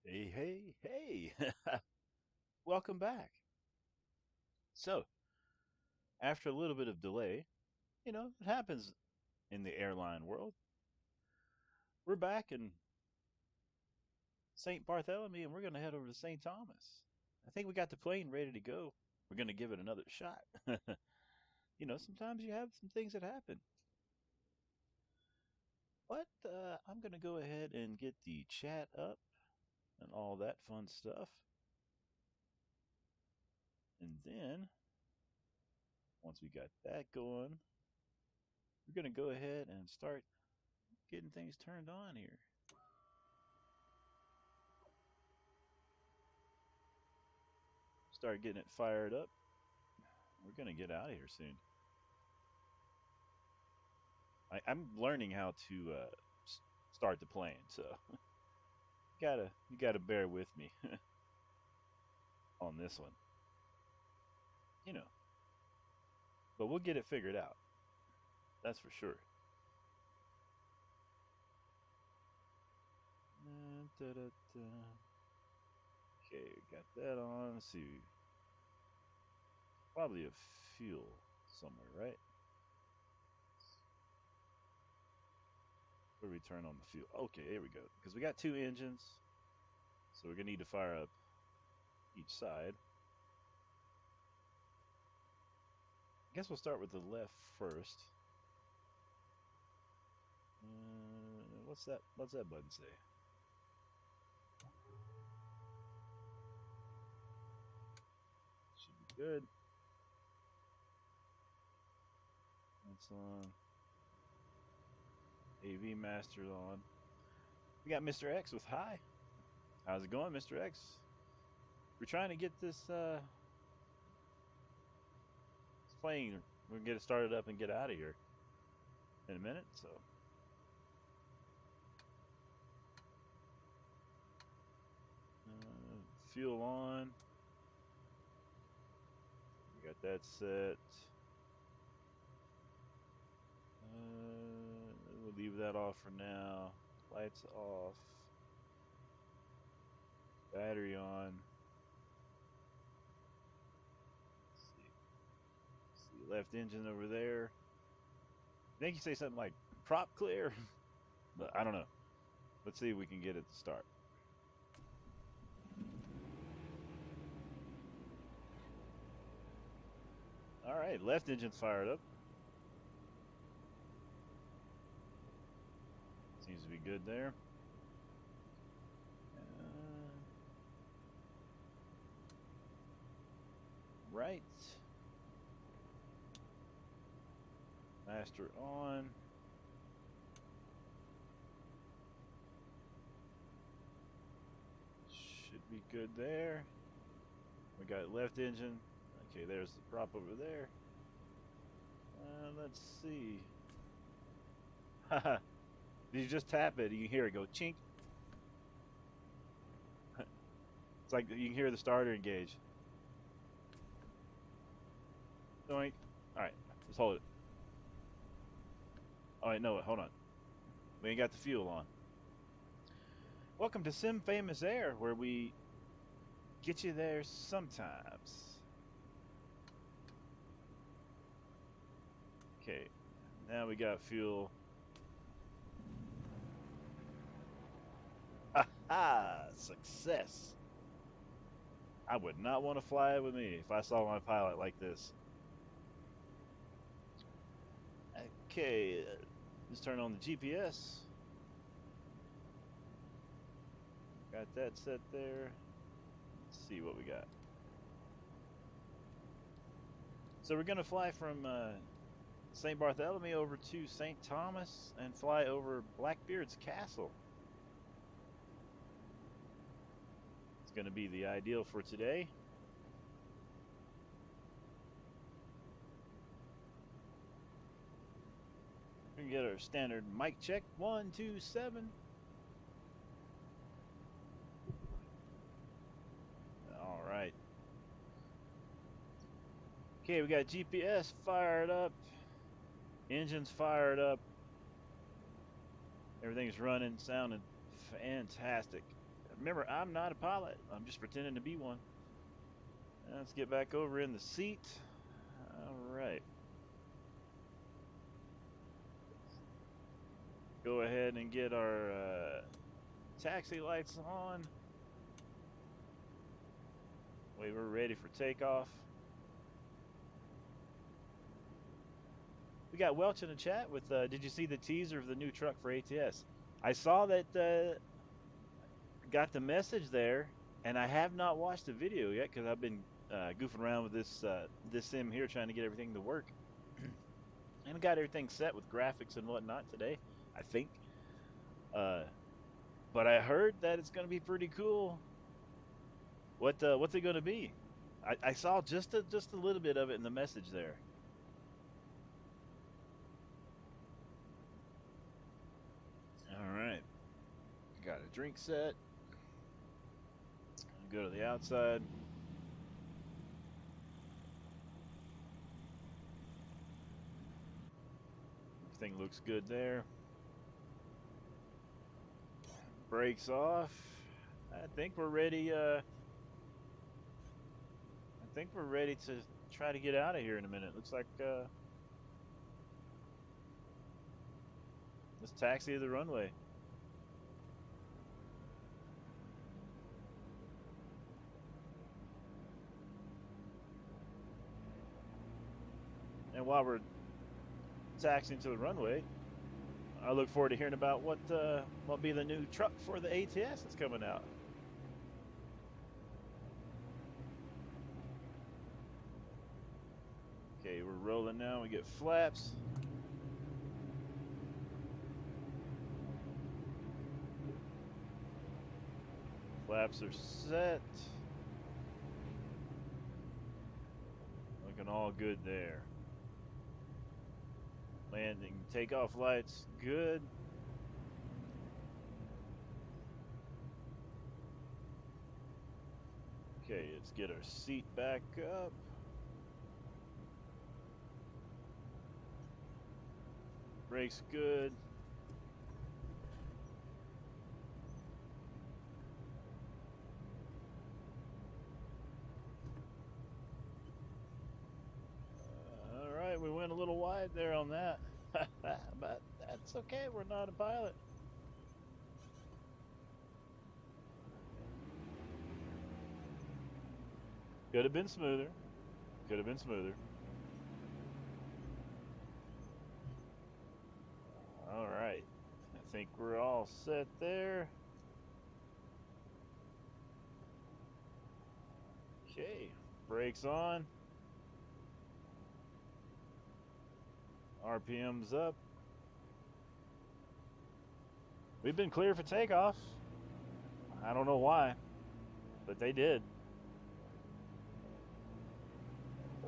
Hey, hey, hey. Welcome back. So, after a little bit of delay, it happens in the airline world. We're back in St. Barthélemy and we're going to head over to St. Thomas. I think we got the plane ready to go. We're going to give it another shot. Sometimes you have some things that happen. But I'm going to go ahead and get the chat up and all that fun stuff. And then, once we got that going, we're going to go ahead and start getting things turned on here. Start getting it fired up. We're gonna get out of here soon. I'm learning how to start the plane, so you gotta bear with me on this one, you know. But we'll get it figured out. That's for sure. Da-da-da. Okay, got that on. Let's see, probably a fuel somewhere, right? Where do we turn on the fuel? Okay, here we go. Because we got two engines, so we're gonna need to fire up each side. I guess we'll start with the left first. What's that? What's that button say? Should be good. That's on. AV Master's on. We got Mr. X with hi. How's it going, Mr. X? We're trying to get this plane. We're gonna get it started up and get out of here in a minute. So fuel on. We got that set. We'll leave that off for now. Lights off. Battery on. Let's see. See, left engine over there. I think you say something like prop clear, but I don't know. Let's see if we can get it to start. All right, left engine's fired up. Seems to be good there. Right. Master on. Should be good there. We got left engine. Okay, there's the prop over there. Let's see. Haha. Did you just tap it? You can hear it go chink. It's like you can hear the starter engage. Doink. Alright, let's hold it. Alright, no, hold on. We ain't got the fuel on. Welcome to Sim Famous Air, where we get you there sometimes. Okay, now we got fuel. Ha! Success! I would not want to fly it with me if I saw my pilot like this. Okay, let's turn on the GPS. Got that set there. Let's see what we got. So we're going to fly from St. Barthélemy over to St. Thomas and fly over Blackbeard's castle. It's going to be the ideal for today. We can get our standard mic check. 1, 2, 7. All right. Okay, we got GPS fired up. Engines fired up. Everything's running, sounding fantastic. Remember, I'm not a pilot. I'm just pretending to be one. Let's get back over in the seat. All right. Go ahead and get our taxi lights on. We're ready for takeoff. We got Welch in the chat with, did you see the teaser of the new truck for ATS? I saw that, got the message there, and I have not watched the video yet because I've been goofing around with this sim here trying to get everything to work. And got everything set with graphics and whatnot today, I think. But I heard that it's going to be pretty cool. What's it going to be? I saw just a little bit of it in the message there. All right, got a drink set. Go to the outside. Everything looks good there. Brakes off. I think we're ready. I think we're ready to try to get out of here in a minute. Looks like let's taxi to the runway. And while we're taxiing to the runway, I look forward to hearing about what'll be the new truck for the ATS that's coming out. Okay, we're rolling now. We get flaps. Flaps are set. Looking all good there. Landing, takeoff lights, good. Okay, let's get our seat back up. Brakes good. All right, we went a little wide there on that. But that's okay, we're not a pilot. Could have been smoother. Could have been smoother. All right, I think we're all set there. Okay, brakes on. RPM's up. We've been cleared for takeoff. I don't know why, but they did.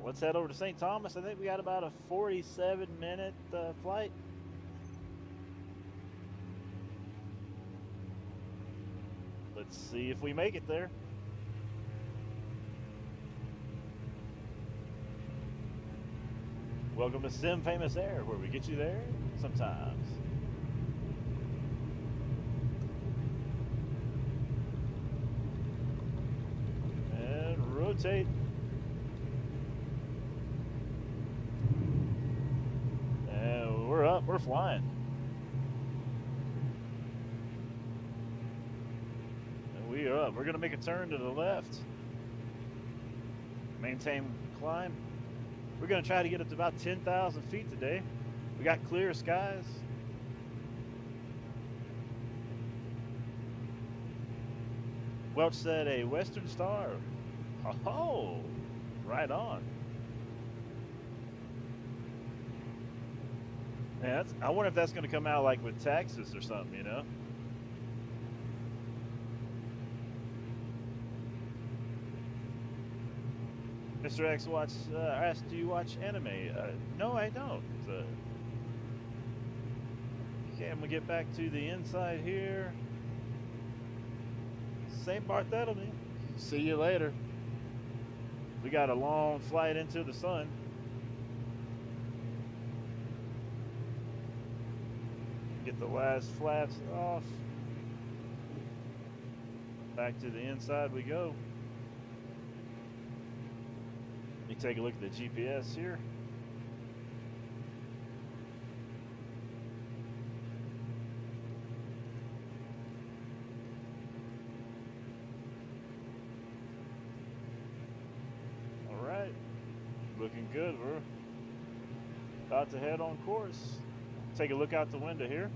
Let's head over to St. Thomas. I think we got about a 47-minute flight. Let's see if we make it there. Welcome to Sim Famous Air, where we get you there sometimes. And rotate. And we're up, we're flying. And we are up. We're gonna make a turn to the left. Maintain climb. We're going to try to get up to about 10,000 feet today. We got clear skies. Welch said a Western Star. Oh, right on. Yeah, I wonder if that's going to come out like with Texas or something, you know? Mr. X asked, do you watch anime? No, I don't. Okay, I'm gonna get back to the inside here. St. Barthelemy. See you later. We got a long flight into the sun. Get the last flaps off. Back to the inside we go. Let me take a look at the GPS here. All right, looking good. We're about to head on course. Take a look out the window here.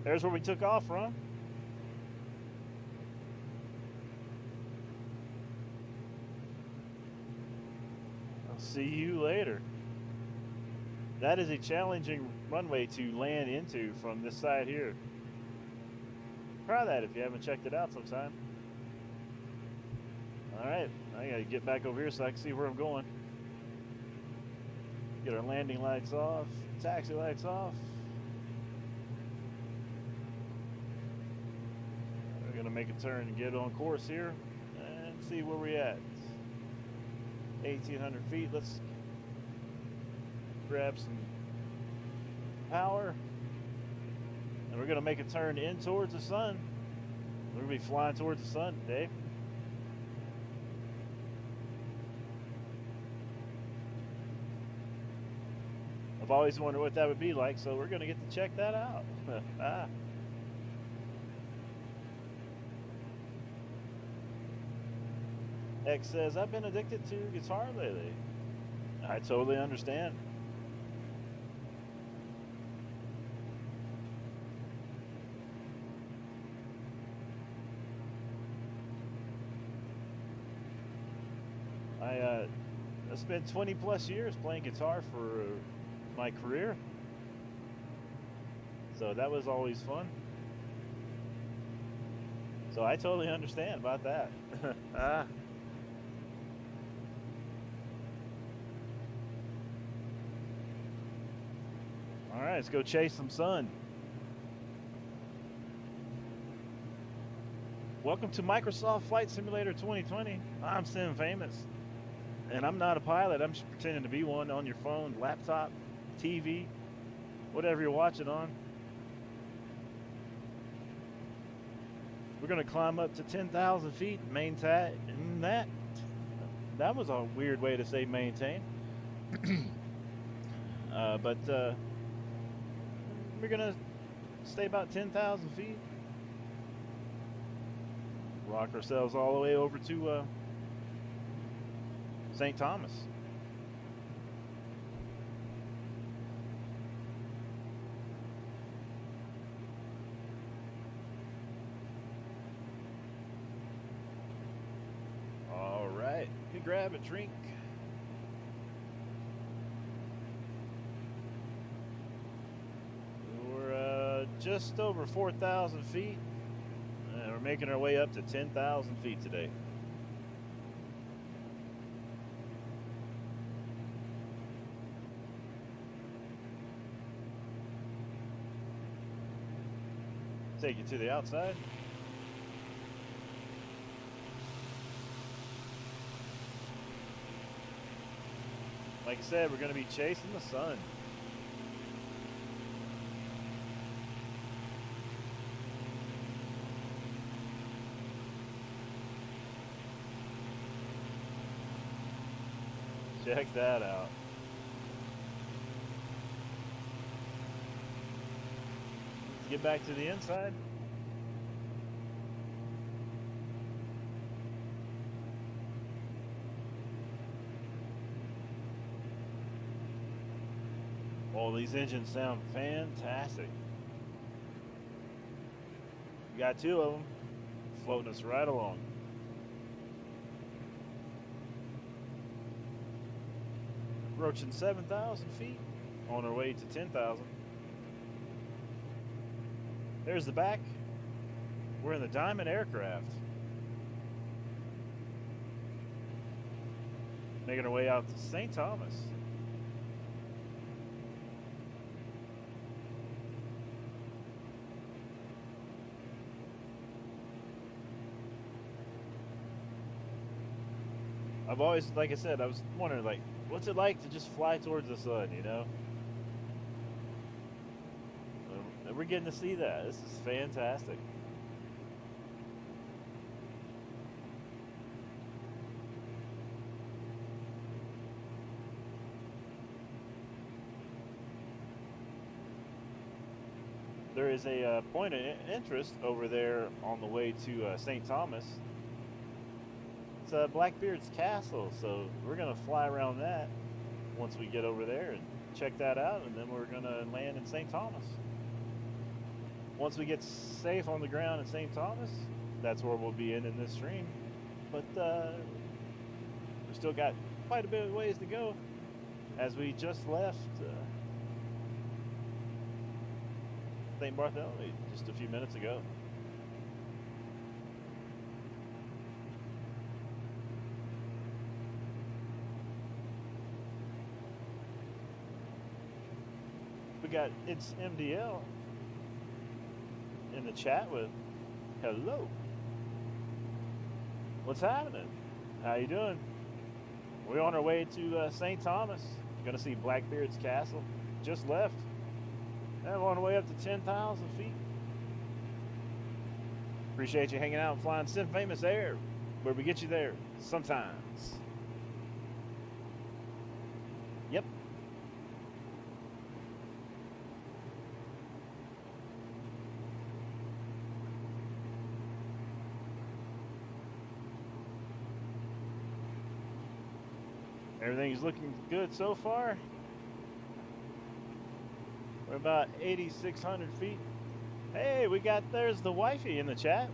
There's where we took off from. I'll see you later. That is a challenging runway to land into from this side here. Try that if you haven't checked it out sometime. All right, I gotta get back over here so I can see where I'm going. Get our landing lights off, taxi lights off. We're gonna make a turn and get on course here and see where we're at. 1,800 feet. Let's grab some power. And we're gonna make a turn in towards the sun. We're gonna be flying towards the sun today. I've always wondered what that would be like, so we're gonna get to check that out. X says, I've been addicted to guitar lately. I totally understand. I spent 20 plus years playing guitar for my career. So that was always fun. So I totally understand about that. All right, let's go chase some sun. Welcome to Microsoft Flight Simulator 2020. I'm Sim Famous. And I'm not a pilot. I'm just pretending to be one on your phone, laptop, TV, whatever you're watching on. We're going to climb up to 10,000 feet, maintain that. That was a weird way to say maintain. But we're going to stay about 10,000 feet. Rock ourselves all the way over to St. Thomas. All right, let me grab a drink. We're just over 4,000 feet. We're making our way up to 10,000 feet today. Take you to the outside. Like I said, we're going to be chasing the sun. Check that out. Let's get back to the inside. Oh, these engines sound fantastic. We got two of them floating us right along. Approaching 7,000 feet on our way to 10,000. There's the back. We're in the Diamond aircraft. Making our way out to St. Thomas. I've always, like I said, I was wondering, like, what's it like to just fly towards the sun, you know? And we're getting to see that. This is fantastic. is a point of interest over there on the way to St. Thomas. It's Blackbeard's Castle, so we're going to fly around that once we get over there and check that out, and then we're going to land in St. Thomas. Once we get safe on the ground in St. Thomas, that's where we'll be in this stream. But we still got quite a bit of ways to go, as we just left St. Bartholomew just a few minutes ago. We got It's MDL in the chat with hello. What's happening? How you doing? We're on our way to St. Thomas. Gonna see Blackbeard's Castle. Just left. And we're on our way up to 10,000 feet. Appreciate you hanging out and flying Sim Famous Air, where we get you there sometimes. Yep. Everything's looking good so far. We're about 8,600 feet. Hey, there's the wifey in the chat.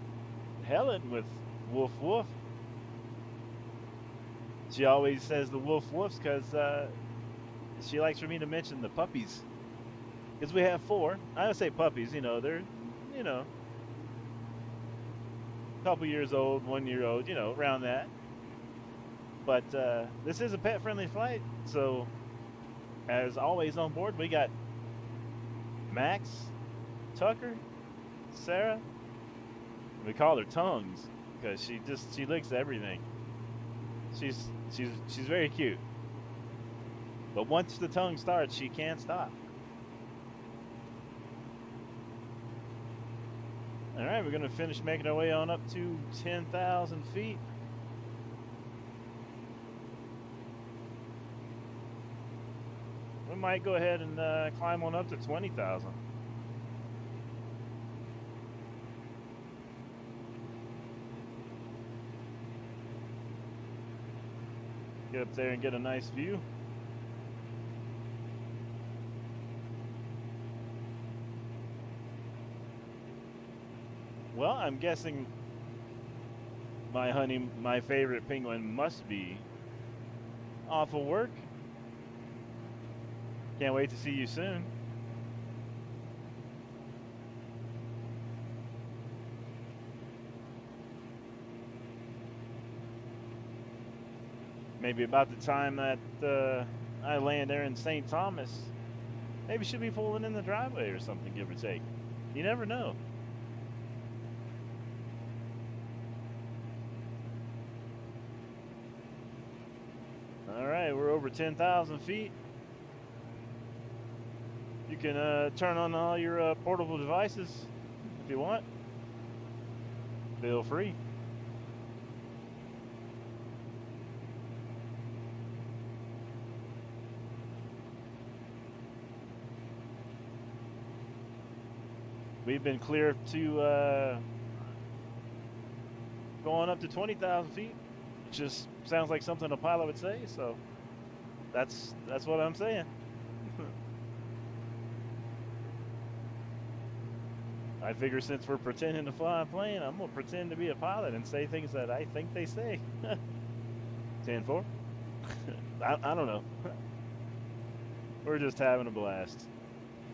Helen with woof woof. She always says the woof woofs because she likes for me to mention the puppies. Because we have 4. I don't say puppies, they're, a couple years old, 1 year old, around that. But this is a pet-friendly flight, so as always on board, we got Max, Tucker, Sarah. We call her Tongues because she licks everything. She's very cute. But once the tongue starts, she can't stop. All right, we're gonna finish making our way on up to 10,000 feet. We might go ahead and climb on up to 20,000. Get up there and get a nice view. Well, I'm guessing my favorite penguin must be off of work. Can't wait to see you soon. Maybe about the time that I land there in St. Thomas, maybe she'll be pulling in the driveway or something, give or take. You never know. All right, we're over 10,000 feet. You can turn on all your portable devices if you want. Feel free. We've been clear to going up to 20,000 feet. It just sounds like something a pilot would say, so that's what I'm saying. I figure since we're pretending to fly a plane, I'm gonna pretend to be a pilot and say things that I think they say. 10-4? I don't know. We're just having a blast.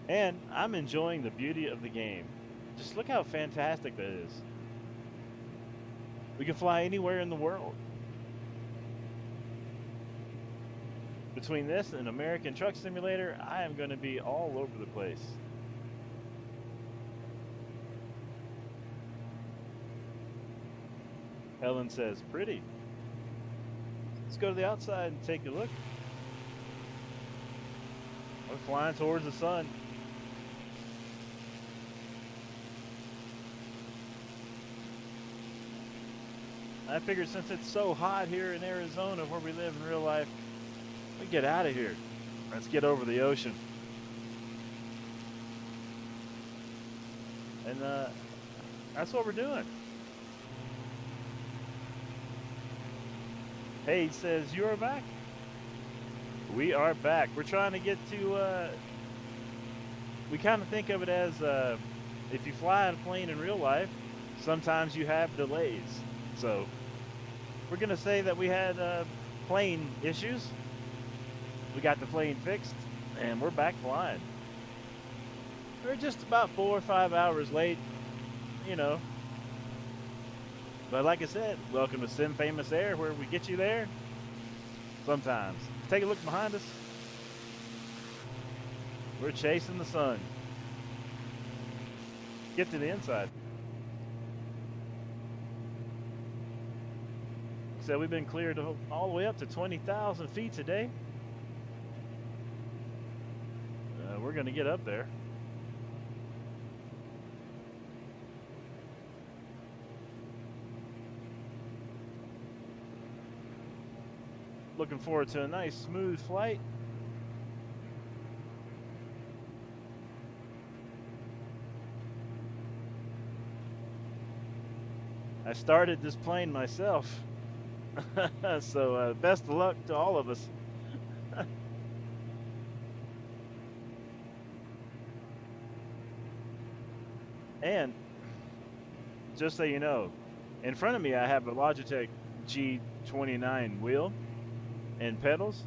And I'm enjoying the beauty of the game. Just look how fantastic that is. We can fly anywhere in the world. Between this and American Truck Simulator, I am going to be all over the place. Helen says, pretty. Let's go to the outside and take a look. We're flying towards the sun. I figured since it's so hot here in Arizona where we live in real life, we get out of here. Let's get over the ocean. And that's what we're doing. Hey, says you are back. We are back. We're trying to get to. We kind of think of it as if you fly a plane in real life, sometimes you have delays. So we're gonna say that we had plane issues. We got the plane fixed, and we're back flying. We're just about 4 or 5 hours late, you know. But like I said, welcome to Sim Famous Air, where we get you there sometimes. Take a look behind us. We're chasing the sun. Get to the inside. So we've been cleared all the way up to 20,000 feet today. We're going to get up there. Looking forward to a nice smooth flight. I started this plane myself. So best of luck to all of us. And just so you know, in front of me I have a Logitech G29 wheel and pedals,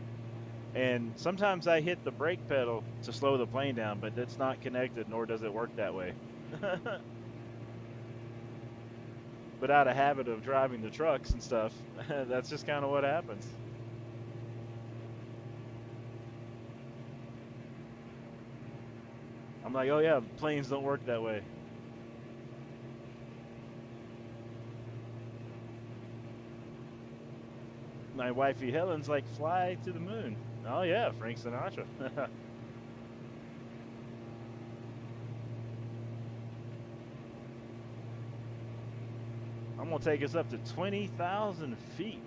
and sometimes I hit the brake pedal to slow the plane down, but it's not connected, nor does it work that way. But out of habit of driving the trucks and stuff, that's just kind of what happens. I'm like, oh yeah, planes don't work that way. My wifey Helen's like, fly to the moon. Oh yeah, Frank Sinatra. I'm gonna take us up to 20,000 feet.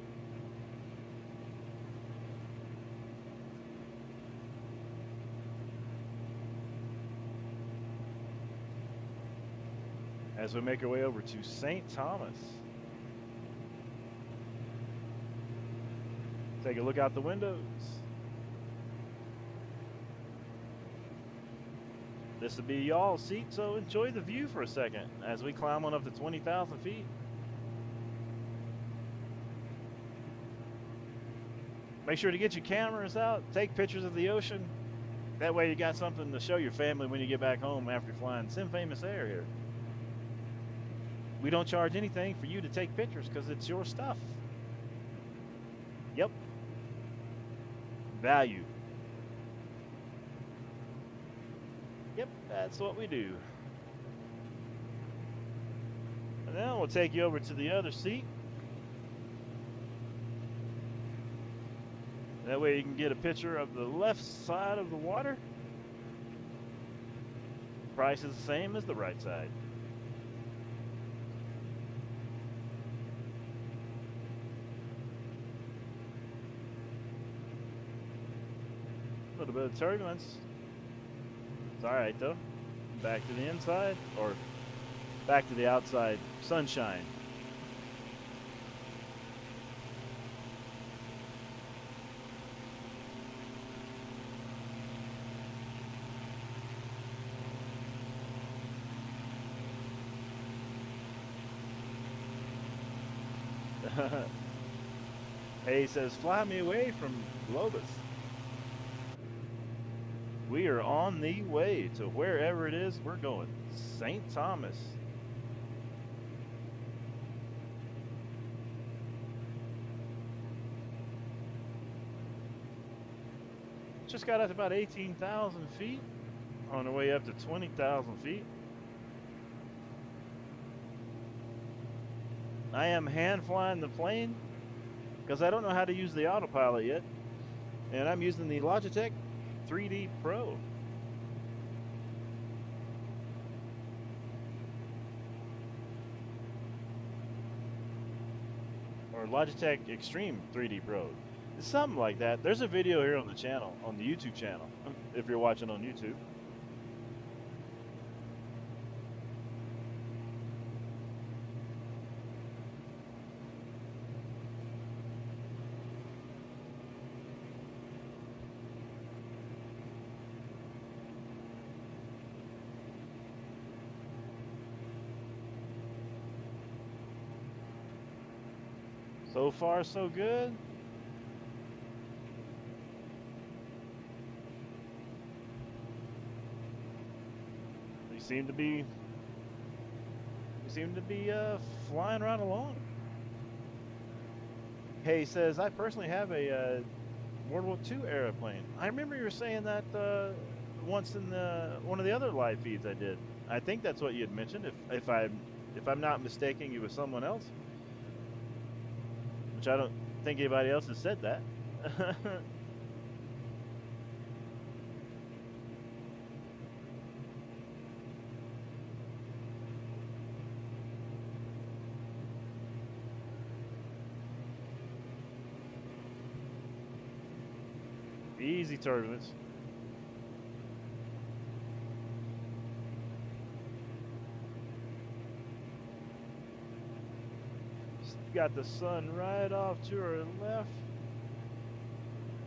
As we make our way over to St. Thomas. Take a look out the windows. This will be y'all's seat, so enjoy the view for a second as we climb on up to 20,000 feet. Make sure to get your cameras out, take pictures of the ocean. That way you got something to show your family when you get back home after flying Sim Famous Air here. We don't charge anything for you to take pictures because it's your stuff. Yep. Value. Yep, that's what we do. And now we'll take you over to the other seat. That way you can get a picture of the left side of the water. Price is the same as the right side. A little bit of turbulence. It's all right though. Back to the inside, or back to the outside sunshine. Hey, says, fly me away from Globus. We are on the way to wherever it is we're going. St. Thomas. Just got up to about 18,000 feet. On the way up to 20,000 feet. I am hand flying the plane because I don't know how to use the autopilot yet. And I'm using the Logitech 3D Pro. Or Logitech Extreme 3D Pro. It's something like that. There's a video here on the channel, on the YouTube channel, if you're watching on YouTube. So far, so good. We seem to be flying right along. Hey says, I personally have a World War II era plane. I remember you were saying that once in one of the other live feeds I did. I think that's what you had mentioned. If I'm not mistaken, you was someone else, which I don't think anybody else has said that. Easy turbulence. Got the sun right off to her left.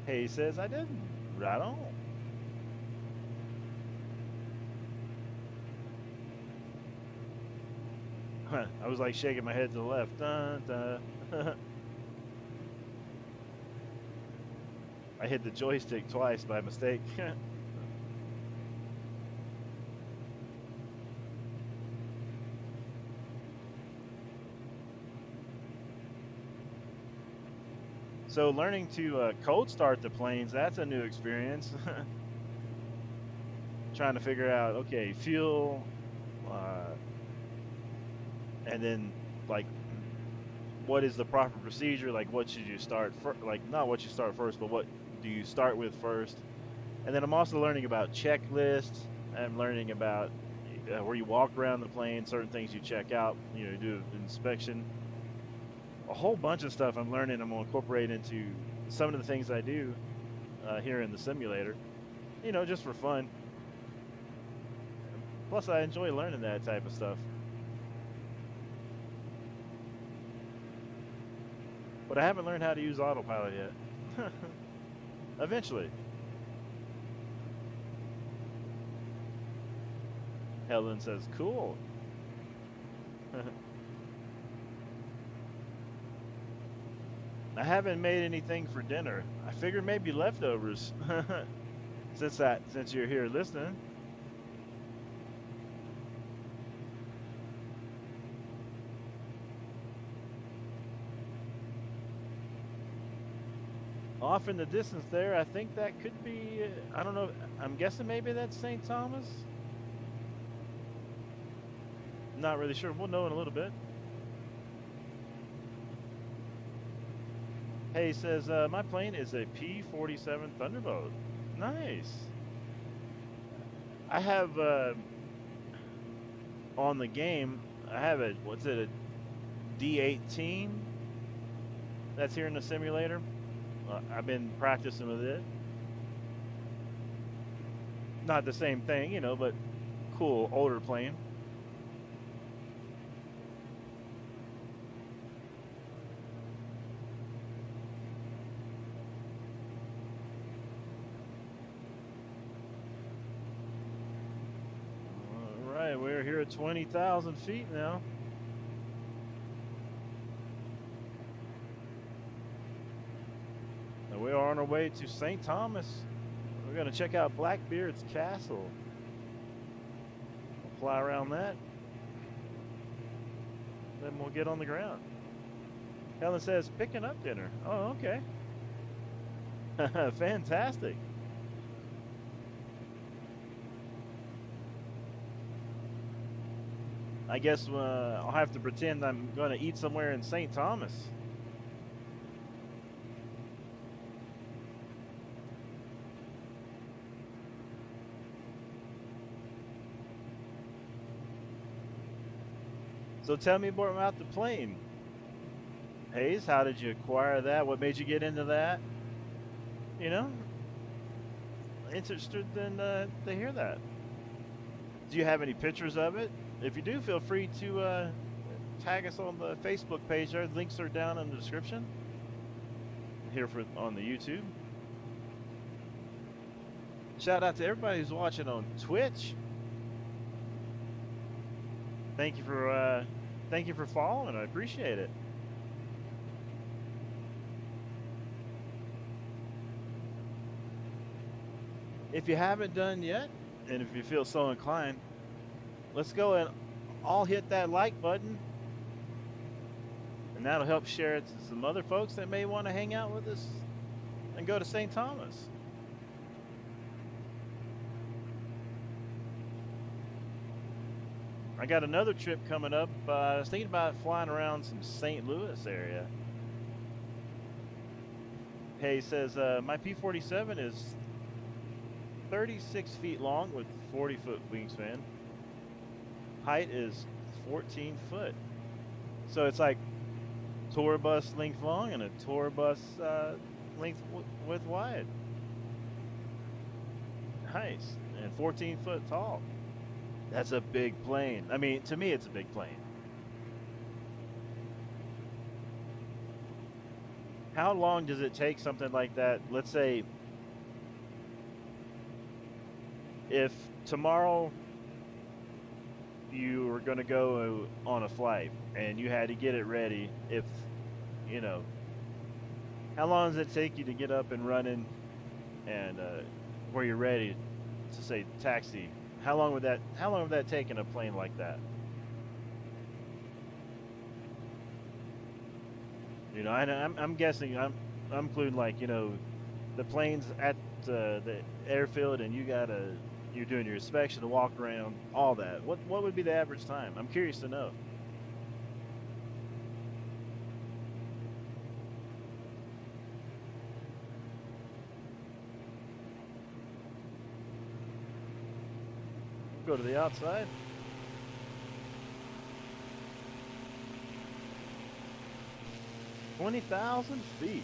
Hey says, I didn't. Right on. I was like shaking my head to the left. Dun, dun. I hit the joystick twice by mistake. So learning to cold start the planes, that's a new experience. Trying to figure out, okay, fuel, and then like what is the proper procedure? Like what should you start first? Like not what you start first, but what do you start with first? And then I'm also learning about checklists. I'm learning about where you walk around the plane, certain things you check out, you do an inspection. A whole bunch of stuff I'm learning. I'm going to incorporate into some of the things I do here in the simulator, just for fun. Plus, I enjoy learning that type of stuff. But I haven't learned how to use autopilot yet. Eventually. Helen says, cool. I haven't made anything for dinner. I figured maybe leftovers. Since you're here listening. Off in the distance there, I think that could be, I don't know, I'm guessing maybe that's St. Thomas? Not really sure. We'll know in a little bit. Hey, says, my plane is a P-47 Thunderbolt. Nice. I have, on the game, I have a, what's it, a D-18 that's here in the simulator. I've been practicing with it. Not the same thing, but cool, older plane. All right, we're here at 20,000 feet now. And we are on our way to St. Thomas. We're going to check out Blackbeard's castle. We'll fly around that. Then we'll get on the ground. Helen says, picking up dinner. Oh, okay. Fantastic. I guess I'll have to pretend I'm going to eat somewhere in St. Thomas. So tell me more about the plane. Hayes, how did you acquire that? What made you get into that? Interested in to hear that. Do you have any pictures of it? If you do, feel free to tag us on the Facebook page there. Links are down in the description. Here on the YouTube. Shout out to everybody who's watching on Twitch. Thank you for following. I appreciate it. if you haven't done yet, and if you feel so inclined, let's go and all hit that like button, and that'll help share it to some other folks that may want to hang out with us and go to St. Thomas. I got another trip coming up. I was thinking about flying around some St. Louis area. Hey, says my P-47 is 36 feet long with 40-foot wingspan. Height is 14 foot. So it's like tour bus length long and a tour bus length width wide. Nice. And 14 foot tall. That's a big plane. I mean, to me, it's a big plane. How long does it take something like that? Let's say if tomorrow you were going to go on a flight and you had to get it ready, if, you know, how long does it take you to get up and running and where you're ready to say taxi? How long would that take in a plane like that? You know, I'm guessing I'm including, like, you know, the planes at the airfield, and you're doing your inspection, to walk around, all that. What would be the average time? I'm curious to know. Go to the outside. $20,000 feet.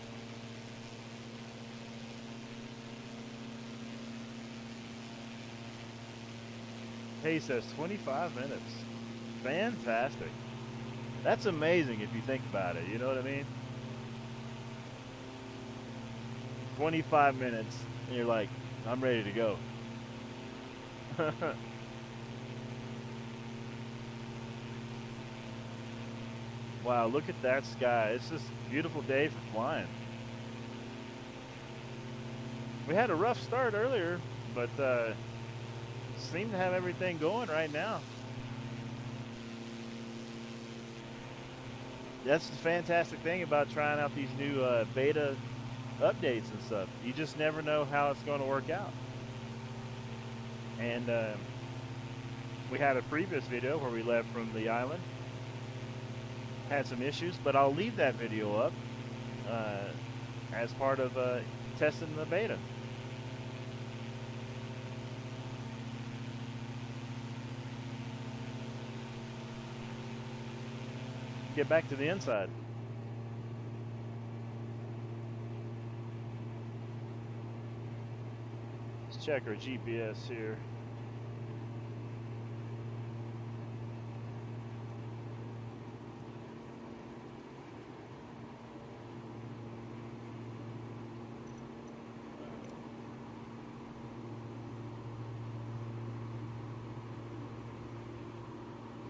Hey, says 25 minutes. Fantastic. That's amazing if you think about it. You know what I mean? 25 minutes, and you're like, I'm ready to go. Wow, look at that sky. It's just a beautiful day for flying. We had a rough start earlier, but seem to have everything going right now. That's the fantastic thing about trying out these new beta updates and stuff. You just never know how it's going to work out. And we had a previous video where we left from the island, had some issues, but I'll leave that video up as part of testing the beta. Get back to the inside. Let's check our GPS here.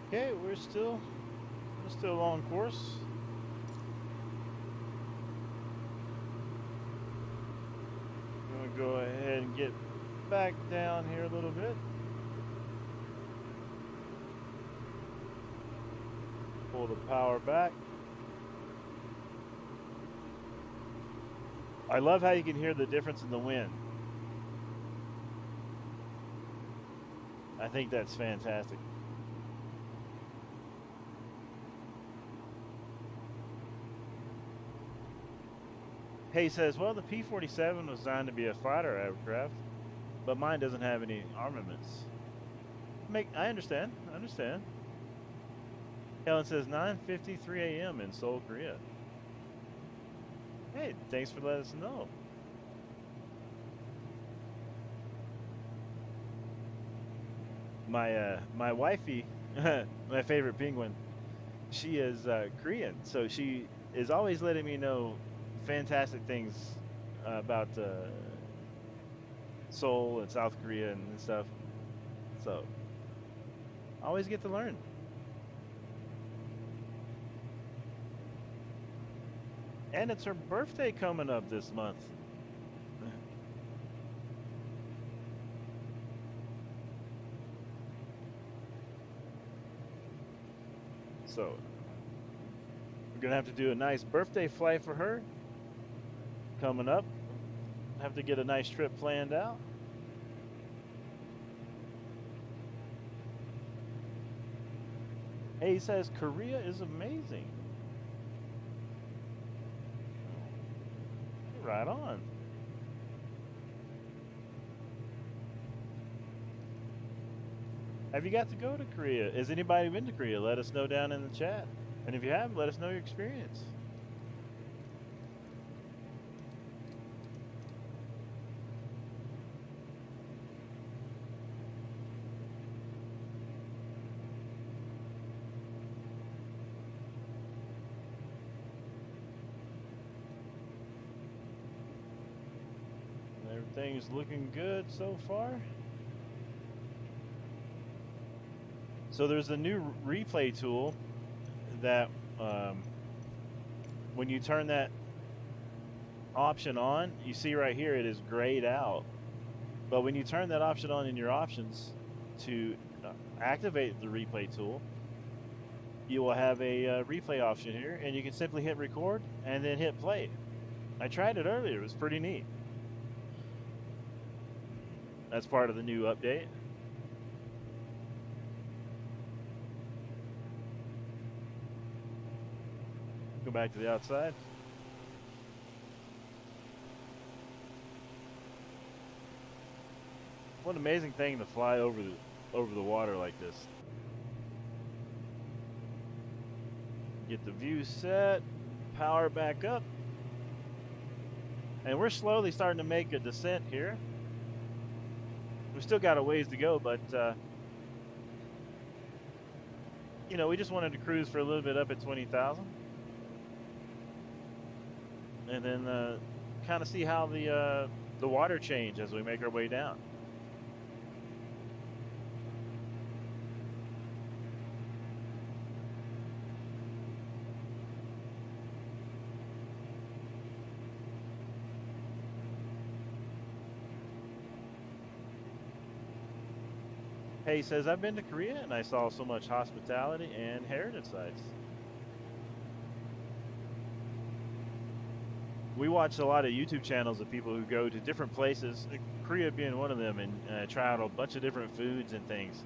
Okay, we're still on course. I'm gonna go ahead and get back down here a little bit. Pull the power back. I love how you can hear the difference in the wind. I think that's fantastic. Hay says, well, the P-47 was designed to be a fighter aircraft, but mine doesn't have any armaments. I understand. Helen says 9:53 a.m. in Seoul, Korea. Hey, thanks for letting us know. My wifey, my favorite penguin, she is Korean, so she is always letting me know fantastic things about Seoul and South Korea and stuff. So I always get to learn. And it's her birthday coming up this month. So we're gonna have to do a nice birthday flight for her coming up. Have to get a nice trip planned out. Hey, he says Korea is amazing. Right on. Have you got to go to Korea? Has anybody been to Korea? Let us know down in the chat. And if you have, let us know your experience. Everything's looking good so far. So there's a new replay tool that when you turn that option on, you see right here it is grayed out. But when you turn that option on in your options to activate the replay tool, you will have a replay option here, and you can simply hit record and then hit play. I tried it earlier. It was pretty neat. That's part of the new update. Go back to the outside. What an amazing thing to fly over the water like this. Get the view set, power back up. And we're slowly starting to make a descent here. We've still got a ways to go, but you know, we just wanted to cruise for a little bit up at 20,000. And then kind of see how the water change as we make our way down. Hey, says, I've been to Korea and I saw so much hospitality and heritage sites. We watch a lot of YouTube channels of people who go to different places, Korea being one of them, and try out a bunch of different foods and things.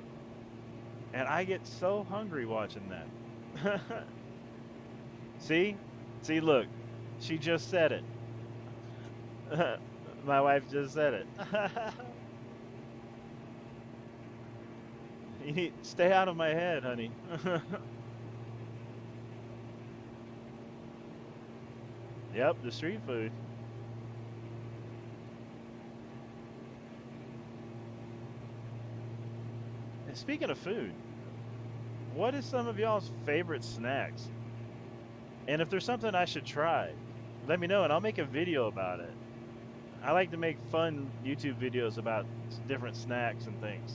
And I get so hungry watching that. See, look, she just said it. My wife just said it. You need stay out of my head, honey. Yep, the street food. And speaking of food, what is some of y'all's favorite snacks? And if there's something I should try, let me know and I'll make a video about it. I like to make fun YouTube videos about different snacks and things.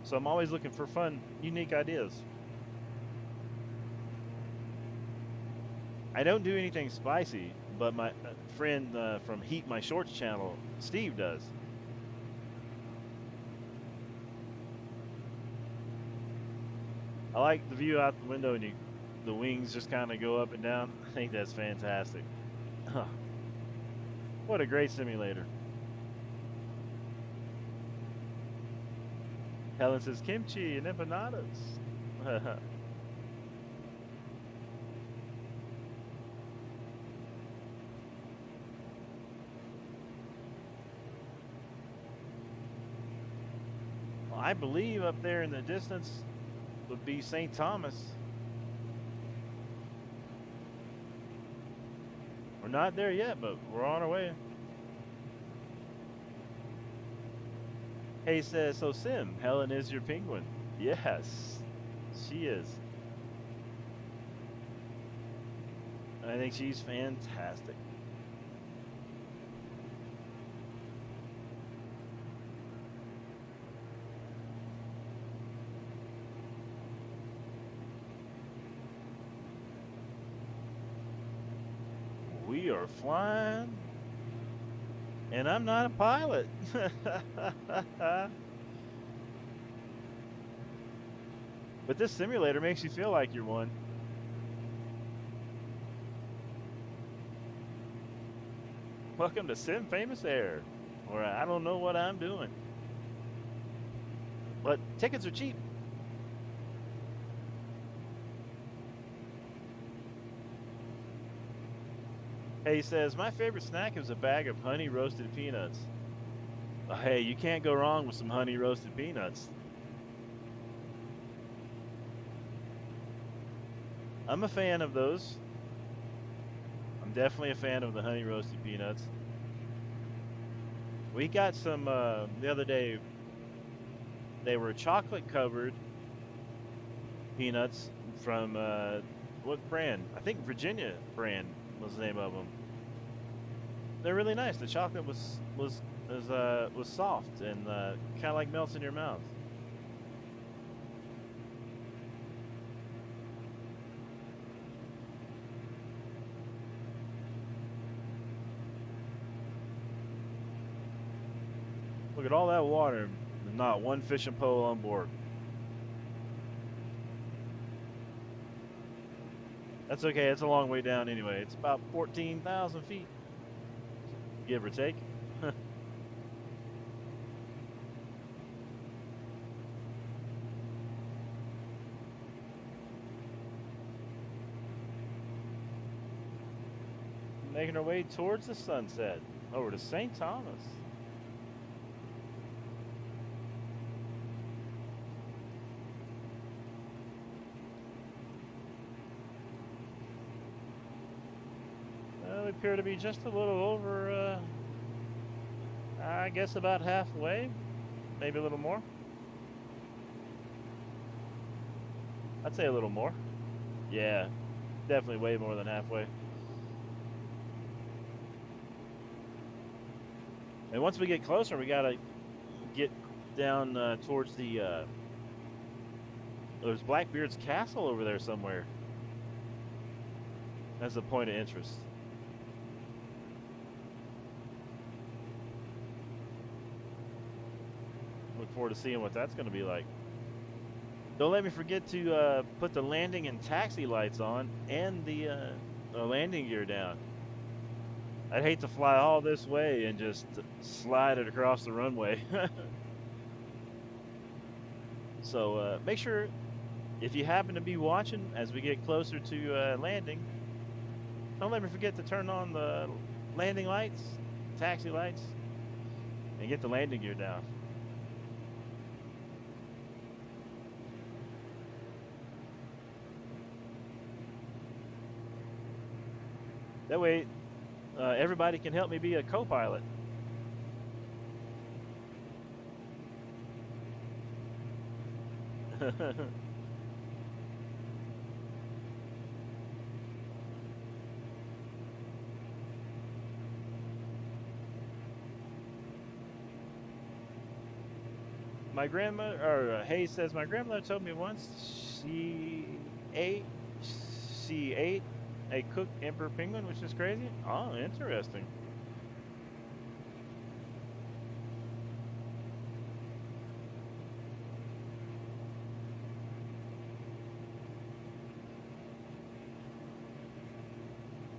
So I'm always looking for fun, unique ideas. I don't do anything spicy, but my friend from Heat My Shorts channel, Steve, does. I like the view out the window and the wings just kind of go up and down. I think that's fantastic. What a great simulator. Helen says kimchi and empanadas. Well, I believe up there in the distance would be St. Thomas. We're not there yet, but we're on our way. Hey, says, so Sim, Helen is your penguin. Yes, she is. I think she's fantastic. We are flying. And I'm not a pilot. But this simulator makes you feel like you're one. Welcome to Sim Famous Air, where I don't know what I'm doing. But tickets are cheap. Hey, he says, my favorite snack is a bag of honey roasted peanuts. Hey, you can't go wrong with some honey roasted peanuts. I'm a fan of those. I'm definitely a fan of the honey roasted peanuts. We got some the other day. They were chocolate covered peanuts from what brand? I think Virginia brand was the name of them. They're really nice. The chocolate was soft and kind of like melts in your mouth. Look at all that water, and not one fishing pole on board. That's okay. It's a long way down anyway. It's about 14,000 feet, give or take. Making our way towards the sunset over to St. Thomas. We appear to be just a little over, I guess about halfway, maybe a little more. I'd say a little more. Yeah, definitely way more than halfway. And once we get closer, we gotta get down towards the. There's Blackbeard's castle over there somewhere. That's a point of interest. Look forward to seeing what that's going to be like. Don't let me forget to put the landing and taxi lights on and the landing gear down. I'd hate to fly all this way and just slide it across the runway. So make sure, if you happen to be watching as we get closer to landing, don't let me forget to turn on the landing lights, taxi lights, and get the landing gear down. That way, everybody can help me be a co-pilot. My grandmother, or Hayes says, my grandmother told me once ate, she ate a cooked emperor penguin, which is crazy. Oh, interesting.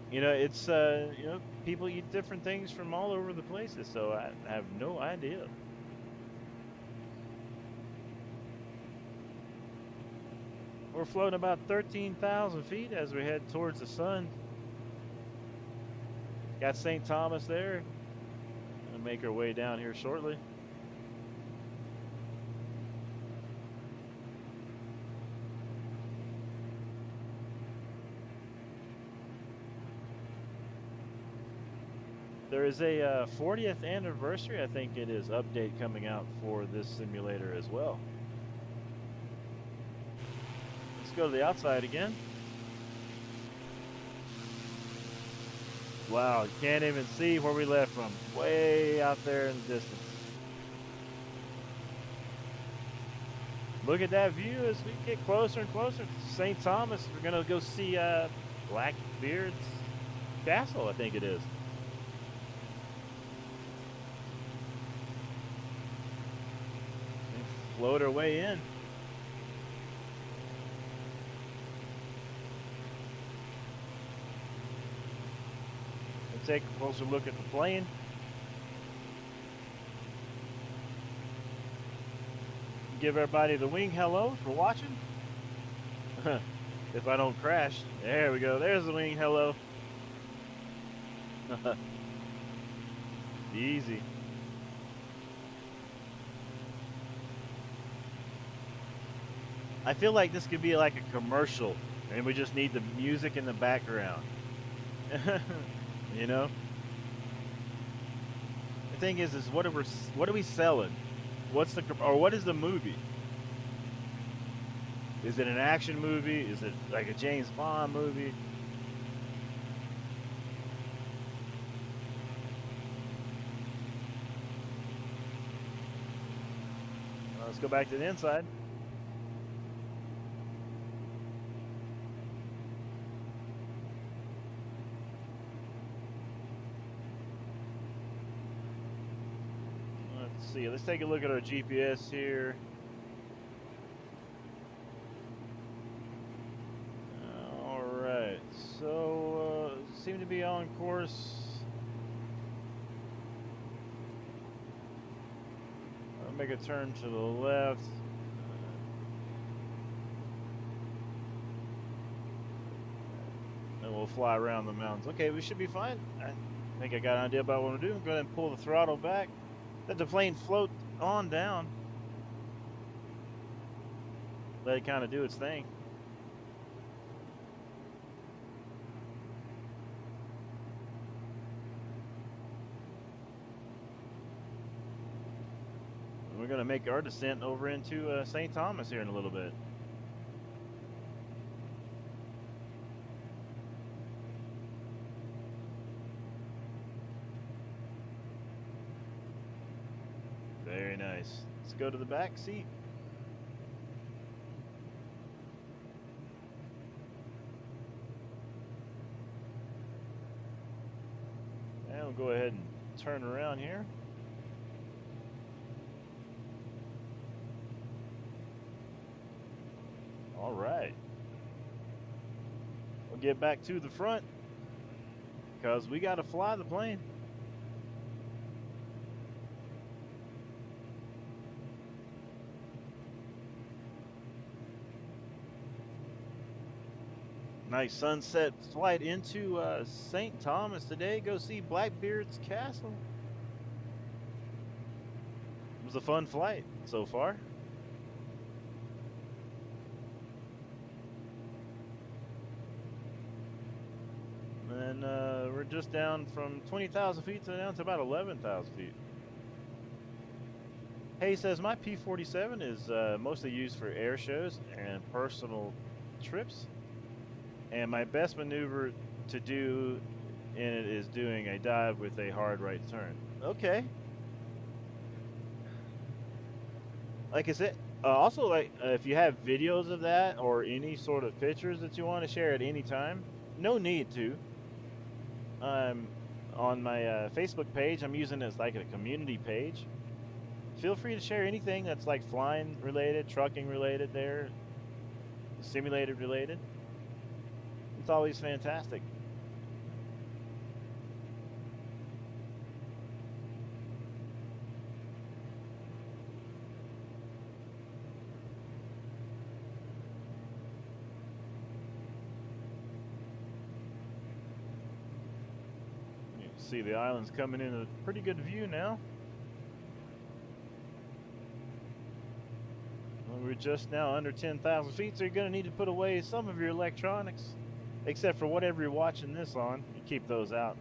You know, it's you know, people eat different things from all over the places, so I have no idea. We're floating about 13,000 feet as we head towards the sun. Got St. Thomas there. Gonna make our way down here shortly. There is a 40th anniversary, I think it is, update coming out for this simulator as well. Let's go to the outside again. Wow, you can't even see where we left from. Way out there in the distance. Look at that view as we get closer and closer to St. Thomas. We're going to go see Blackbeard's castle, I think it is. And float our way in. take a closer look at the plane. Give everybody the wing hello for watching. If I don't crash. There we go. There's the wing hello. Easy. I feel like this could be like a commercial, and we just need the music in the background. You know? The thing is what are we selling? What is the movie? Is it an action movie? Is it like a James Bond movie? Let's go back to the inside. Let's see. Let's take a look at our GPS here. All right. So seem to be on course. I'll make a turn to the left. And we'll fly around the mountains. Okay, we should be fine. I think I got an idea about what I'm going to do. Go ahead and pull the throttle back. Let the plane float on down. Let it kind of do its thing. We're going to make our descent over into St. Thomas here in a little bit. Very nice. Let's go to the back seat. And we'll go ahead and turn around here. All right. We'll get back to the front because we got to fly the plane. Nice sunset flight into St. Thomas today. Go see Blackbeard's castle. It was a fun flight so far. And we're just down from 20,000 feet to down to about 11,000 feet. Hey, says my P-47 is mostly used for air shows and personal trips. And my best maneuver to do in it is doing a dive with a hard right turn. Okay. Like I said, also like if you have videos of that or any sort of pictures that you want to share at any time, no need to. On my Facebook page, I'm using it as like a community page. Feel free to share anything that's like flying related, trucking related there, simulated related. It's always fantastic. You can see the island's coming in a pretty good view now. Well, we're just now under 10,000 feet, so you're going to need to put away some of your electronics. Except for whatever you're watching this on, you keep those out.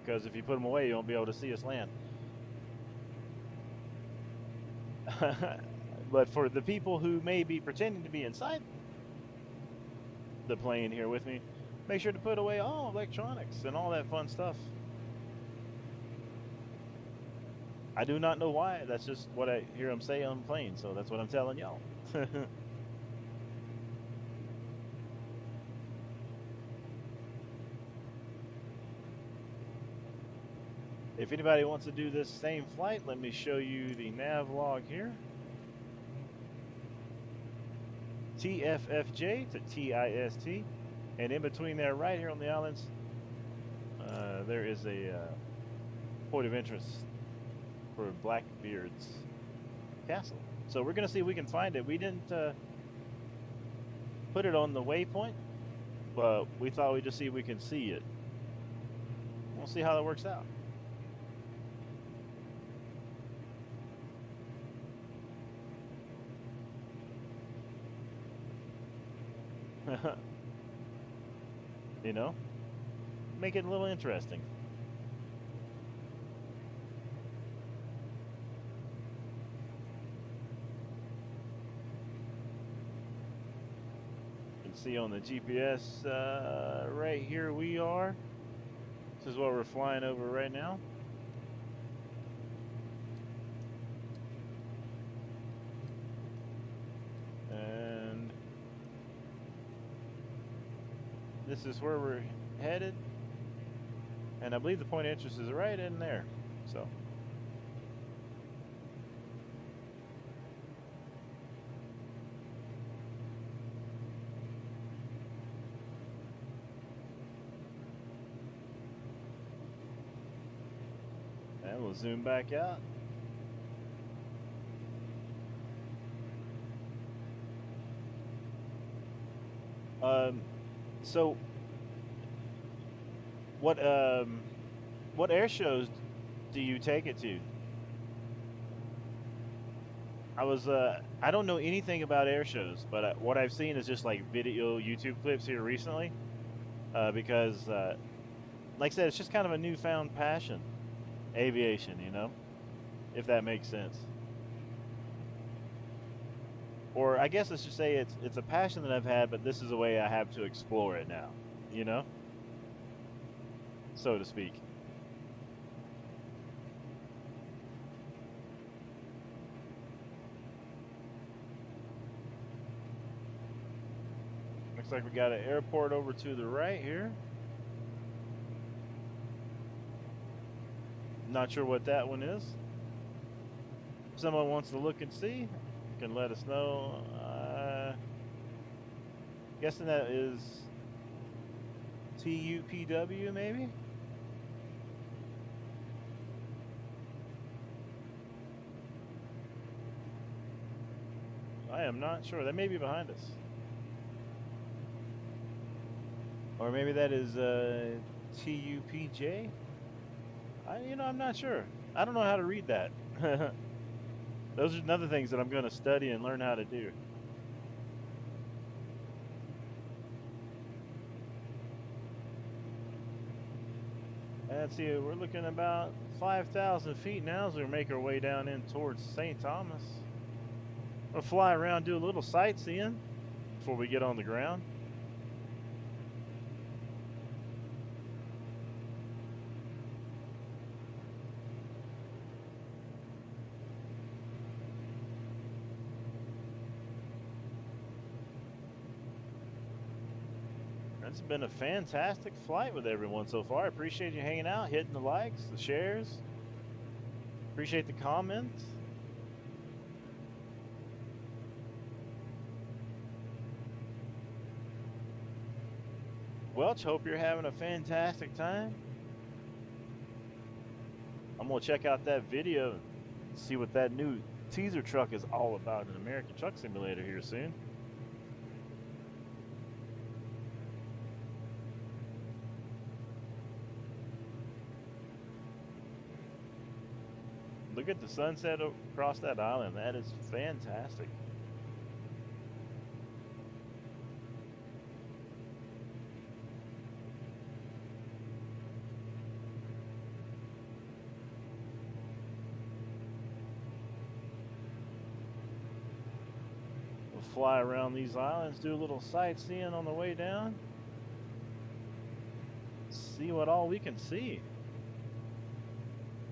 Because if you put them away, you won't be able to see us land. But for the people who may be pretending to be inside the plane here with me, make sure to put away all electronics and all that fun stuff. I do not know why. That's just what I hear them say on the plane, so that's what I'm telling y'all. If anybody wants to do this same flight, let me show you the nav log here. TFFJ to TIST. And in between there, right here on the islands, there is a point of interest for Blackbeard's castle. So we're gonna see if we can find it. We didn't put it on the waypoint, but we thought we'd just see if we can see it. We'll see how that works out. You know, make it a little interesting. You can see on the GPS right here we are. This is what we're flying over right now. And this is where we're headed. And I believe the point of interest is right in there. So and we'll zoom back out. So what air shows do you take it to? I don't know anything about air shows, but what I've seen is just like video YouTube clips here recently, because like I said, it's just kind of a newfound passion, aviation, you know, if that makes sense. Or I guess let's just say it's a passion that I've had, but this is a way I have to explore it now, you know, so to speak. Looks like we got an airport over to the right here. Not sure what that one is. If someone wants to look and see, you can let us know. Guessing that is TUPW maybe? I am not sure. That may be behind us. Or maybe that is TUPJ? I'm not sure. I don't know how to read that. Those are another things that I'm going to study and learn how to do. Let's see, we're looking about 5,000 feet now as we make our way down in towards St. Thomas. We'll fly around, do a little sightseeing before we get on the ground. It's been a fantastic flight with everyone so far. I appreciate you hanging out, hitting the likes, the shares. Appreciate the comments. Welch, hope you're having a fantastic time. I'm going to check out that video and see what that new teaser truck is all about in American Truck Simulator here soon. Look at the sunset across that island. That is fantastic. We'll fly around these islands, do a little sightseeing on the way down. See what all we can see.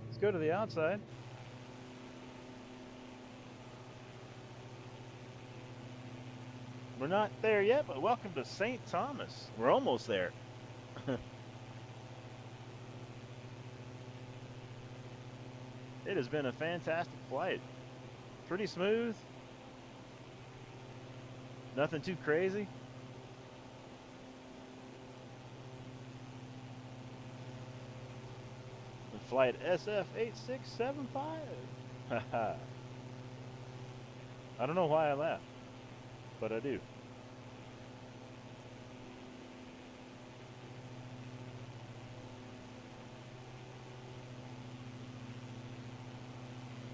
Let's go to the outside. We're not there yet, but welcome to St. Thomas. We're almost there. It has been a fantastic flight. Pretty smooth. Nothing too crazy. flight SF8675. Haha. I don't know why I laugh, but I do.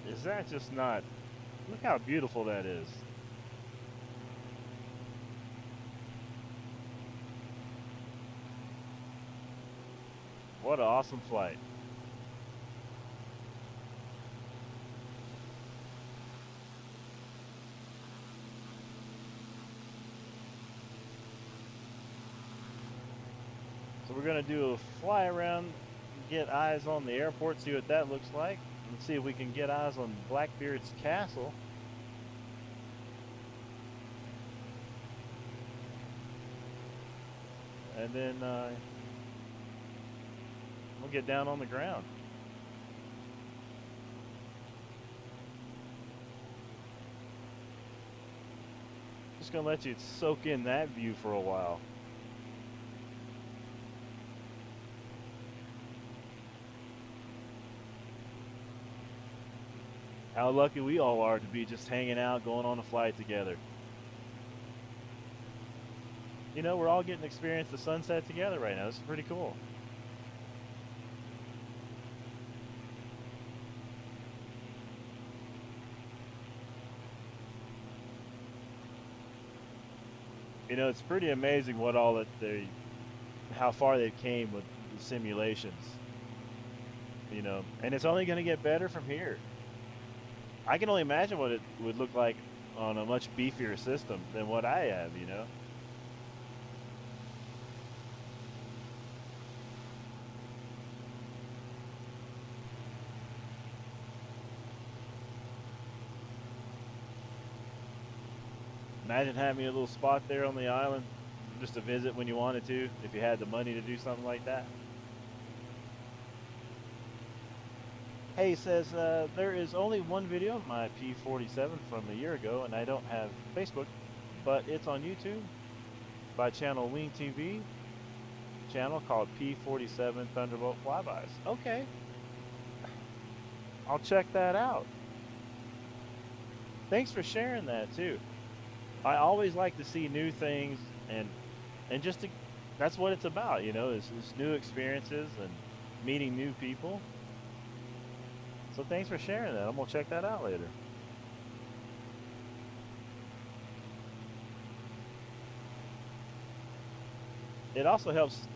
Is that just not? Look how beautiful that is. What an awesome flight. So we're gonna do a fly around, get eyes on the airport, see what that looks like, and see if we can get eyes on Blackbeard's castle. And then we'll get down on the ground. Just gonna let you soak in that view for a while. How lucky we all are to be just hanging out, going on a flight together. You know, we're all getting to experience the sunset together right now. This is pretty cool. You know, it's pretty amazing what all that how far they came with the simulations. You know, and it's only going to get better from here. I can only imagine what it would look like on a much beefier system than what I have, you know. Imagine having a little spot there on the island just to visit when you wanted to, if you had the money to do something like that. Hey, says there is only one video of my P47 from a year ago, and I don't have Facebook, but it's on YouTube by channel Wing TV, channel called P47 Thunderbolt Flybys. Okay, I'll check that out. Thanks for sharing that too. I always like to see new things and just to, that's what it's about, you know, is new experiences and meeting new people. So thanks for sharing that. I'm gonna check that out later. It also helps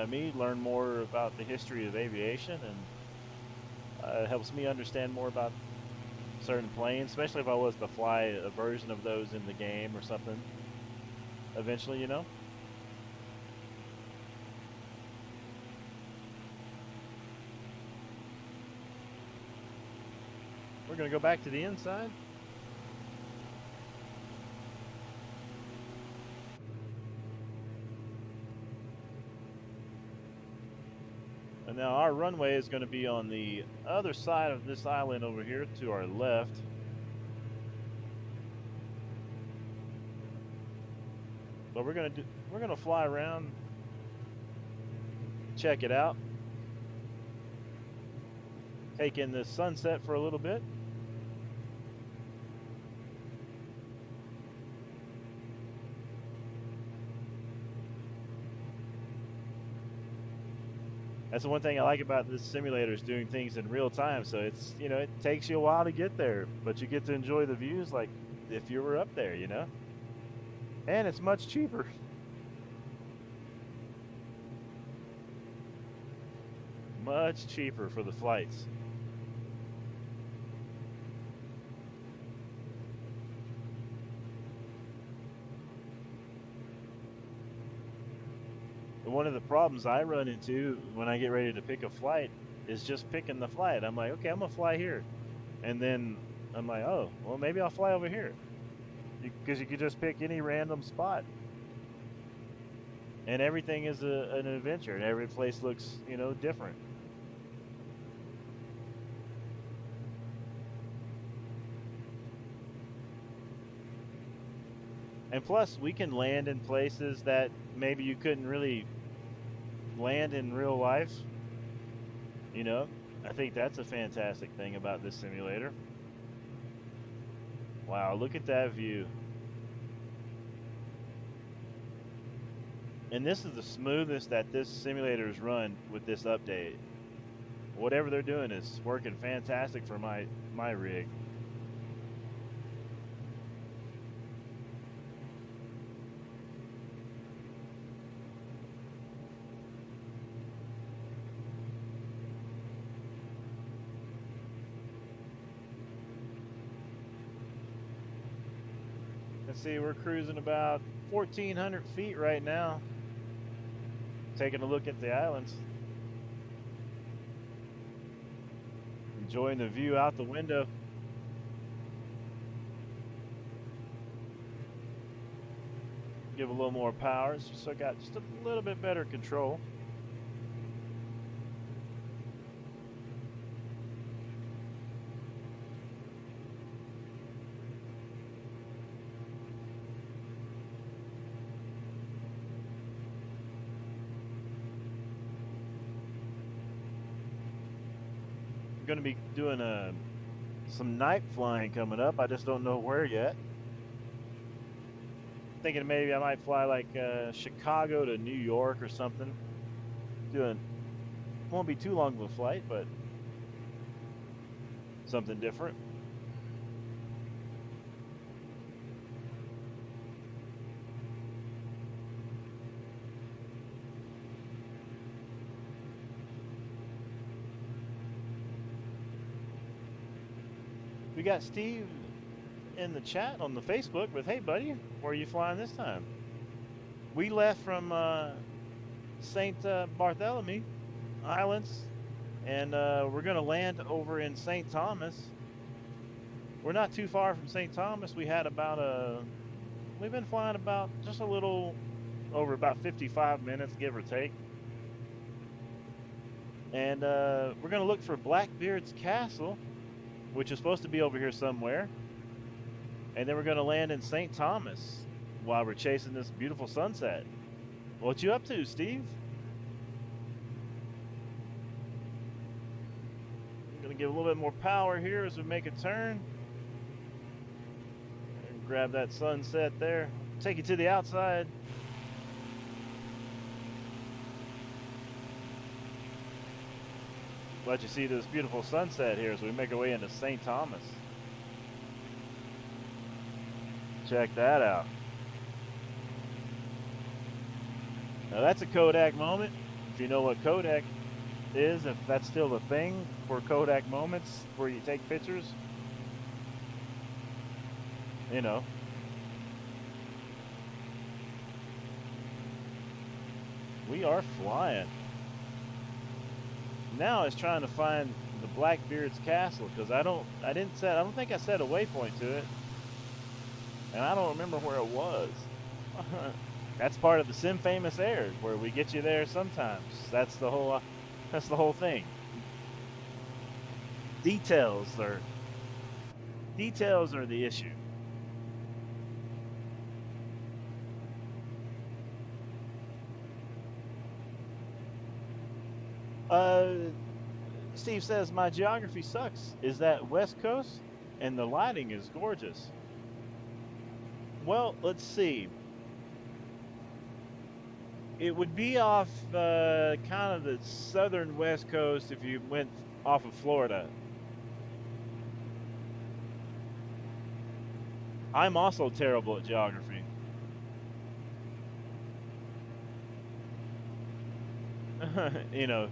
me learn more about the history of aviation, and helps me understand more about certain planes, especially if I was to fly a version of those in the game or something eventually, you know. We're gonna go back to the inside. And now our runway is going to be on the other side of this island over here to our left. But we're going to fly around, check it out, take in the sunset for a little bit. That's the one thing I like about this simulator, is doing things in real time. So it's, you know, it takes you a while to get there, but you get to enjoy the views like if you were up there, you know. And it's much cheaper. Much cheaper for the flights. And one of the problems I run into when I get ready to pick a flight is just picking the flight. I'm like, okay, I'm gonna fly here, and then I'm like, oh, well, maybe I'll fly over here, because you could just pick any random spot, and everything is an adventure, and every place looks, you know, different. And plus, we can land in places that maybe you couldn't really land in real life, you know. I think that's a fantastic thing about this simulator. Wow, look at that view. And this is the smoothest that this simulator is run with this update. Whatever they're doing is working fantastic for my rig. Let's see, we're cruising about 1,400 feet right now. Taking a look at the islands. Enjoying the view out the window. Give a little more power, so I got just a little bit better control. I'm going to be doing some night flying coming up. I just don't know where yet. Thinking maybe I might fly like Chicago to New York or something. Won't be too long of a flight, but something different. We got Steve in the chat on the Facebook with, hey buddy, where are you flying this time? We left from St. Barthélemy Islands, and we're going to land over in St. Thomas. We're not too far from St. Thomas. We've been flying about just a little over about 55 minutes, give or take. And we're going to look for Blackbeard's Castle, which is supposed to be over here somewhere. And then we're going to land in St. Thomas while we're chasing this beautiful sunset. What you up to, Steve? I'm going to give a little bit more power here as we make a turn. And grab that sunset there. Take you to the outside. Let you see this beautiful sunset here as we make our way into St. Thomas. Check that out. Now that's a Kodak moment. If you know what Kodak is, if that's still a thing for Kodak moments where you take pictures, you know. We are flying. Now it's trying to find the Blackbeard's Castle because I don't think I set a waypoint to it. And I don't remember where it was. That's part of the TIME-MSFS where we get you there sometimes. That's the whole thing. Details are the issue. Steve says my geography sucks. Is that West Coast? And the lighting is gorgeous. Well, let's see. It would be off kind of the southern West Coast if you went off of Florida. I'm also terrible at geography. You know.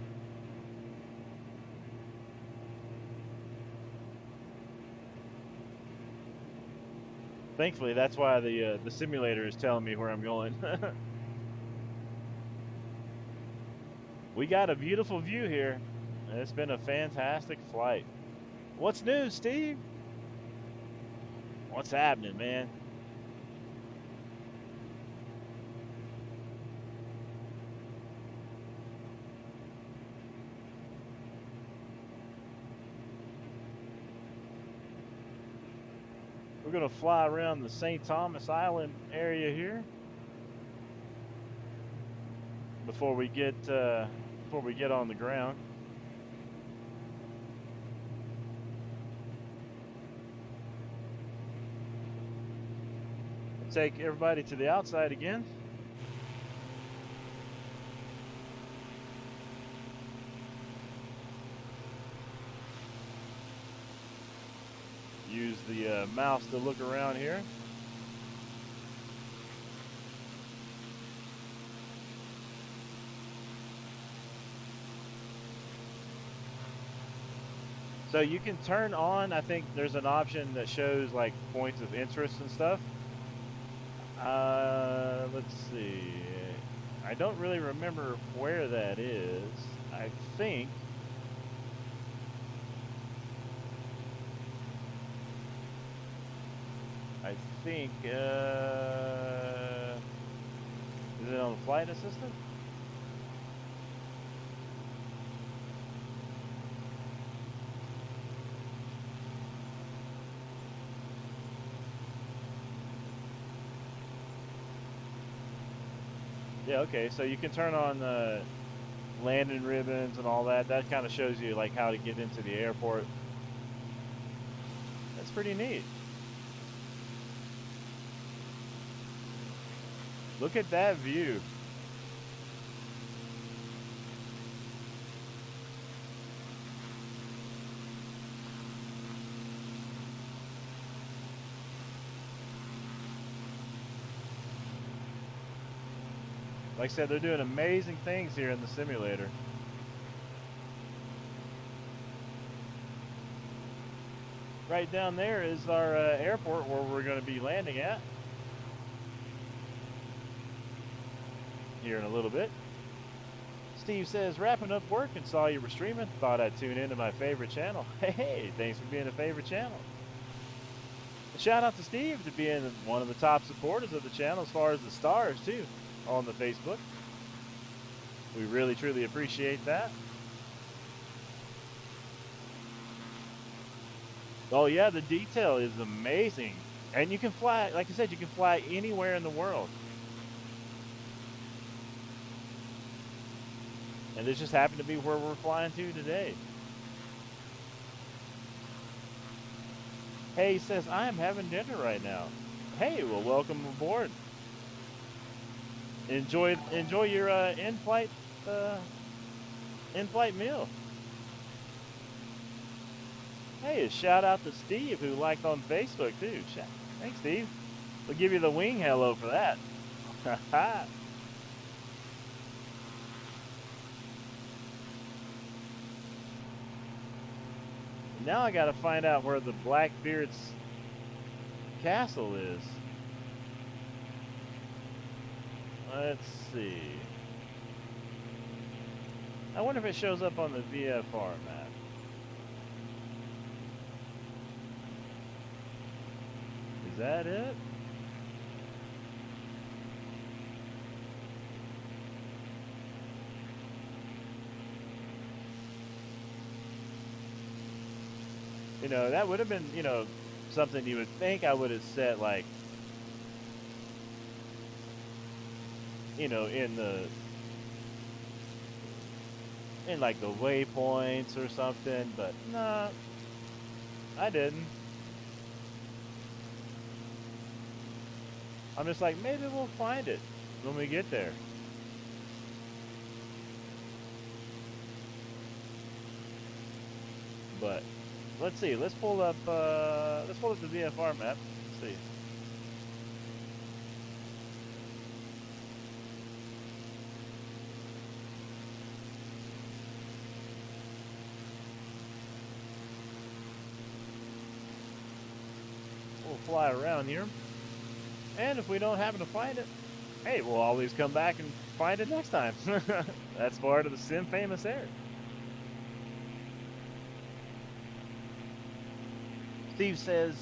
Thankfully, that's why the simulator is telling me where I'm going. We got a beautiful view here. It's been a fantastic flight. What's new, Steve? What's happening, man? We're going to fly around the St. Thomas Island area here before we get on the ground. take everybody to the outside again. Use the mouse to look around here. So you can turn on, I think there's an option that shows like points of interest and stuff. Let's see. I don't really remember where that is. I think is it on the flight assistant? Yeah, okay. So you can turn on landing ribbons and all that. That kind of shows you like how to get into the airport. That's pretty neat. Look at that view. Like I said, they're doing amazing things here in the simulator. Right down there is our airport where we're going to be landing at here in a little bit. Steve says, wrapping up work and saw you were streaming. Thought I'd tune into my favorite channel. Hey, thanks for being a favorite channel. A shout out to Steve to being one of the top supporters of the channel as far as the stars too on the Facebook. We really truly appreciate that. Oh yeah, the detail is amazing. And you can fly, like I said, you can fly anywhere in the world. And this just happened to be where we're flying to today. Hey, he says, I am having dinner right now. Hey, well, welcome aboard. Enjoy your in-flight meal. Hey, a shout out to Steve who liked on Facebook too. Thanks, Steve. We'll give you the wing hello for that. Now I gotta find out where the Blackbeard's castle is. Let's see. I wonder if it shows up on the VFR map. Is that it? You know, that would have been, you know, something you would think I would have set like, you know, in like the waypoints or something, but nah, I didn't. I'm just like, maybe we'll find it when we get there. But let's see. Let's pull up the VFR map. Let's see. We'll fly around here. And if we don't happen to find it, hey, we'll always come back and find it next time. That's part of the Sim Famous Air. Steve says,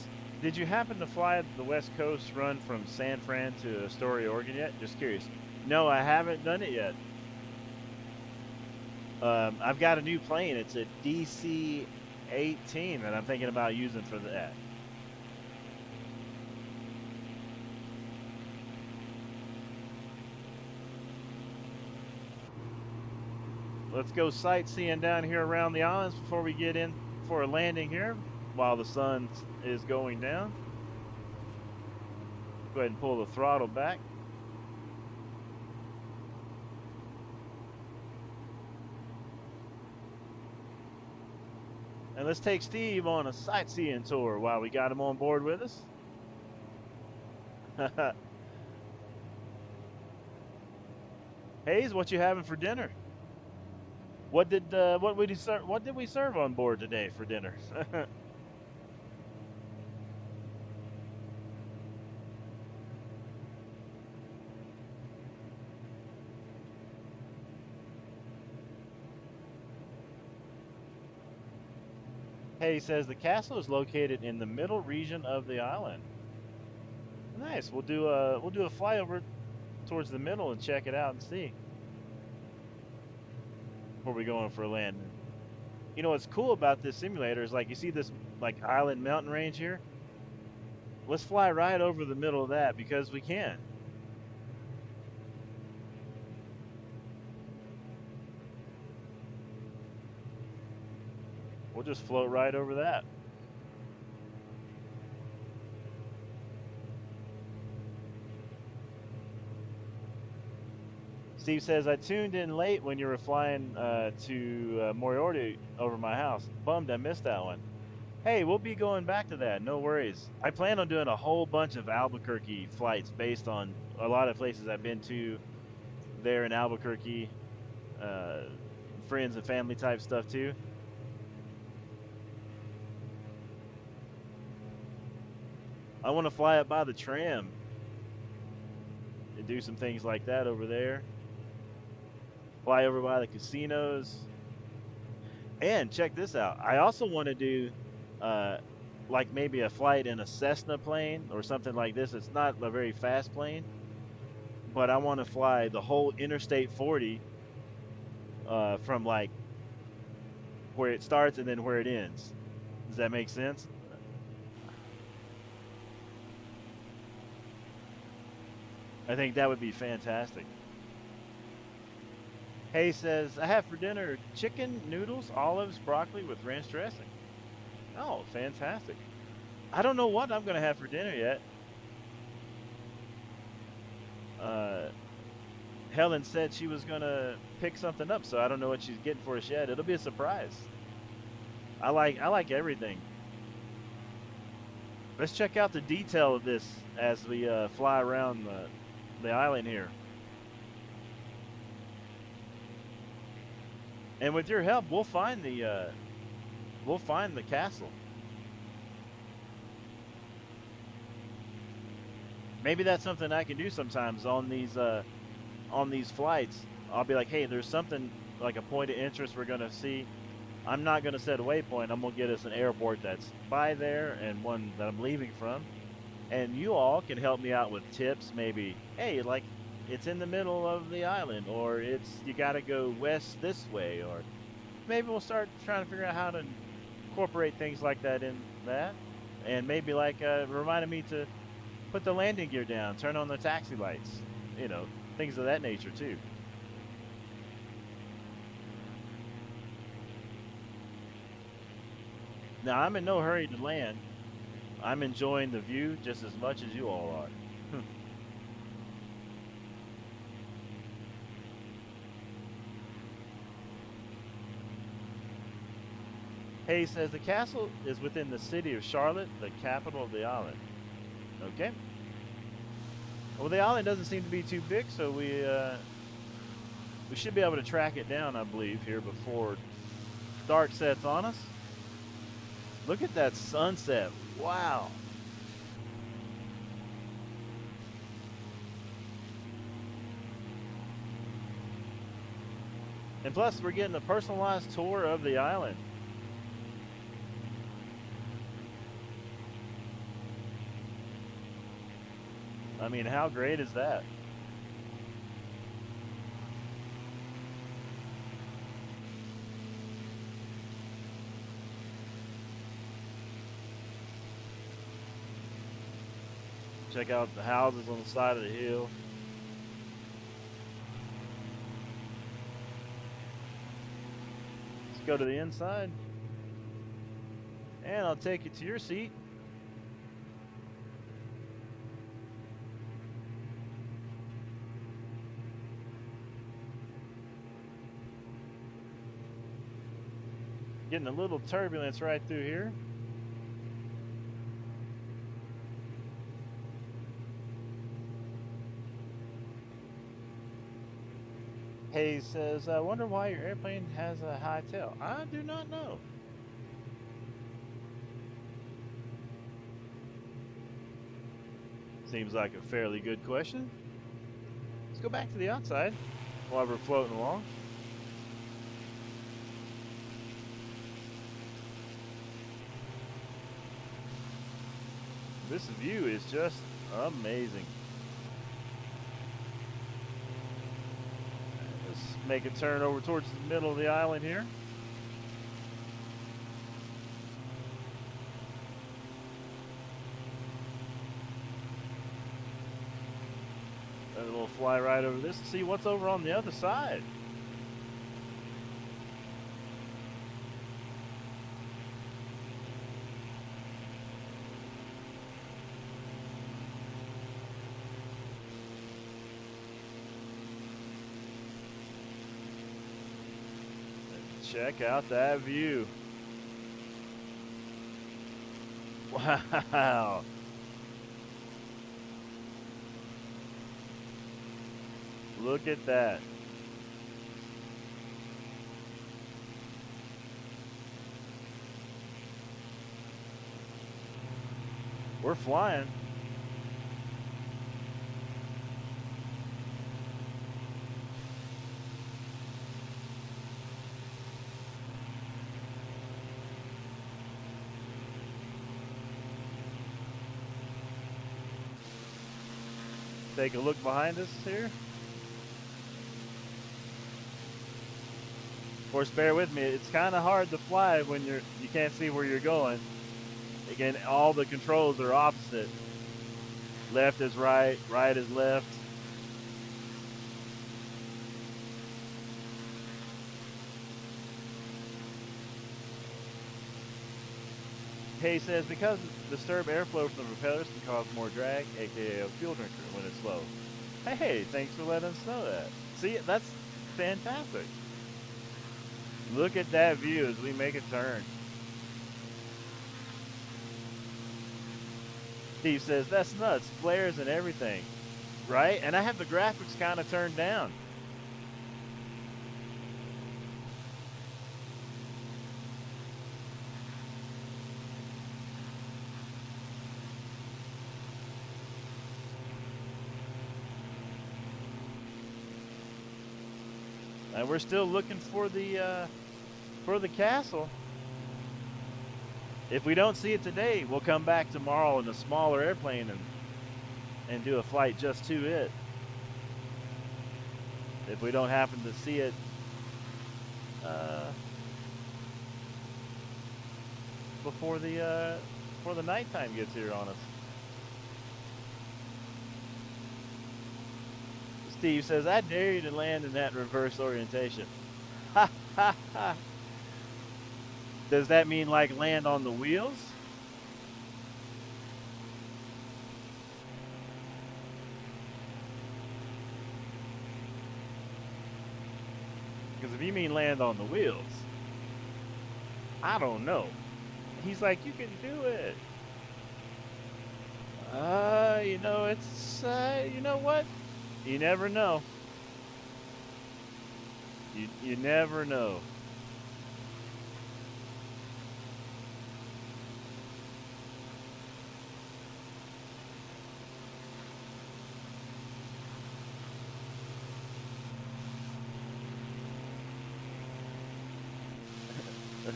did you happen to fly the West Coast run from San Fran to Astoria, Oregon yet? Just curious. No, I haven't done it yet. I've got a new plane. It's a DC-18 that I'm thinking about using for that. Let's go sightseeing down here around the islands before we get in for a landing here while the sun is going down. go ahead and pull the throttle back. And let's take Steve on a sightseeing tour while we got him on board with us. Hayes, what you having for dinner? What did we serve on board today for dinner? Hayes says the castle is located in the middle region of the island. Nice. We'll do a flyover towards the middle and check it out and see before we go in for a landing. You know what's cool about this simulator is like you see this like island mountain range here. Let's fly right over the middle of that because we can. We'll just float right over that. Steve says, I tuned in late when you were flying to Moriarty over my house. Bummed I missed that one. Hey, we'll be going back to that. No worries. I plan on doing a whole bunch of Albuquerque flights based on a lot of places I've been to there in Albuquerque. Friends and family type stuff too. I want to fly up by the tram and do some things like that over there. Fly over by the casinos. And check this out. I also want to do like maybe a flight in a Cessna plane or something like this. It's not a very fast plane, but I want to fly the whole Interstate 40 from like where it starts and then where it ends. Does that make sense? I think that would be fantastic. Hay says, I have for dinner chicken, noodles, olives, broccoli with ranch dressing. Oh, fantastic. I don't know what I'm going to have for dinner yet. Helen said she was going to pick something up, so I don't know what she's getting for us yet. It'll be a surprise. I like everything. Let's check out the detail of this as we fly around the island here. And with your help, we'll find the castle. Maybe that's something I can do sometimes on these flights. I'll be like, hey, there's something like a point of interest we're gonna see. I'm not gonna set a waypoint. I'm gonna get us an airport that's by there and one that I'm leaving from. And you all can help me out with tips. Maybe, hey, like it's in the middle of the island, or you got to go west this way, or maybe we'll start trying to figure out how to incorporate things like that in that, and maybe like reminding me to put the landing gear down, turn on the taxi lights, things of that nature too. Now I'm in no hurry to land. I'm enjoying the view just as much as you all are. Hayes says the castle is within the city of Charlotte, the capital of the island. Okay. Well, the island doesn't seem to be too big, so we should be able to track it down, I believe, here before dark sets on us. Look at that sunset. Wow. And plus, we're getting a personalized tour of the island. I mean, how great is that? Check out the houses on the side of the hill. Let's go to the inside. And I'll take you to your seat. Getting a little turbulence right through here. Hayes says, I wonder why your airplane has a high tail. I do not know. Seems like a fairly good question. Let's go back to the outside while we're floating along. This view is just amazing. Let's make a turn over towards the middle of the island here. And we'll fly right over this to see what's over on the other side. Check out that view. Wow. Look at that. We're flying. Take a look behind us here. Of course, bear with me. It's kind of hard to fly when you can't see where you're going. Again, all the controls are opposite. Left is right, right is left. Hay says, because disturbed airflow from the propellers can cause more drag, aka a fuel drinker, when it's low. Hey, thanks for letting us know that. See, that's fantastic. Look at that view as we make a turn. Steve says, that's nuts, flares and everything. Right? And I have the graphics kind of turned down. And we're still looking for the castle. If we don't see it today, we'll come back tomorrow in a smaller airplane and do a flight just to it. If we don't happen to see it before the nighttime gets here on us. Steve says, I dare you to land in that reverse orientation. Ha ha ha. Does that mean like land on the wheels? Because if you mean land on the wheels, I don't know. He's like, you can do it. You know, it's, you know what? You never know. You never know.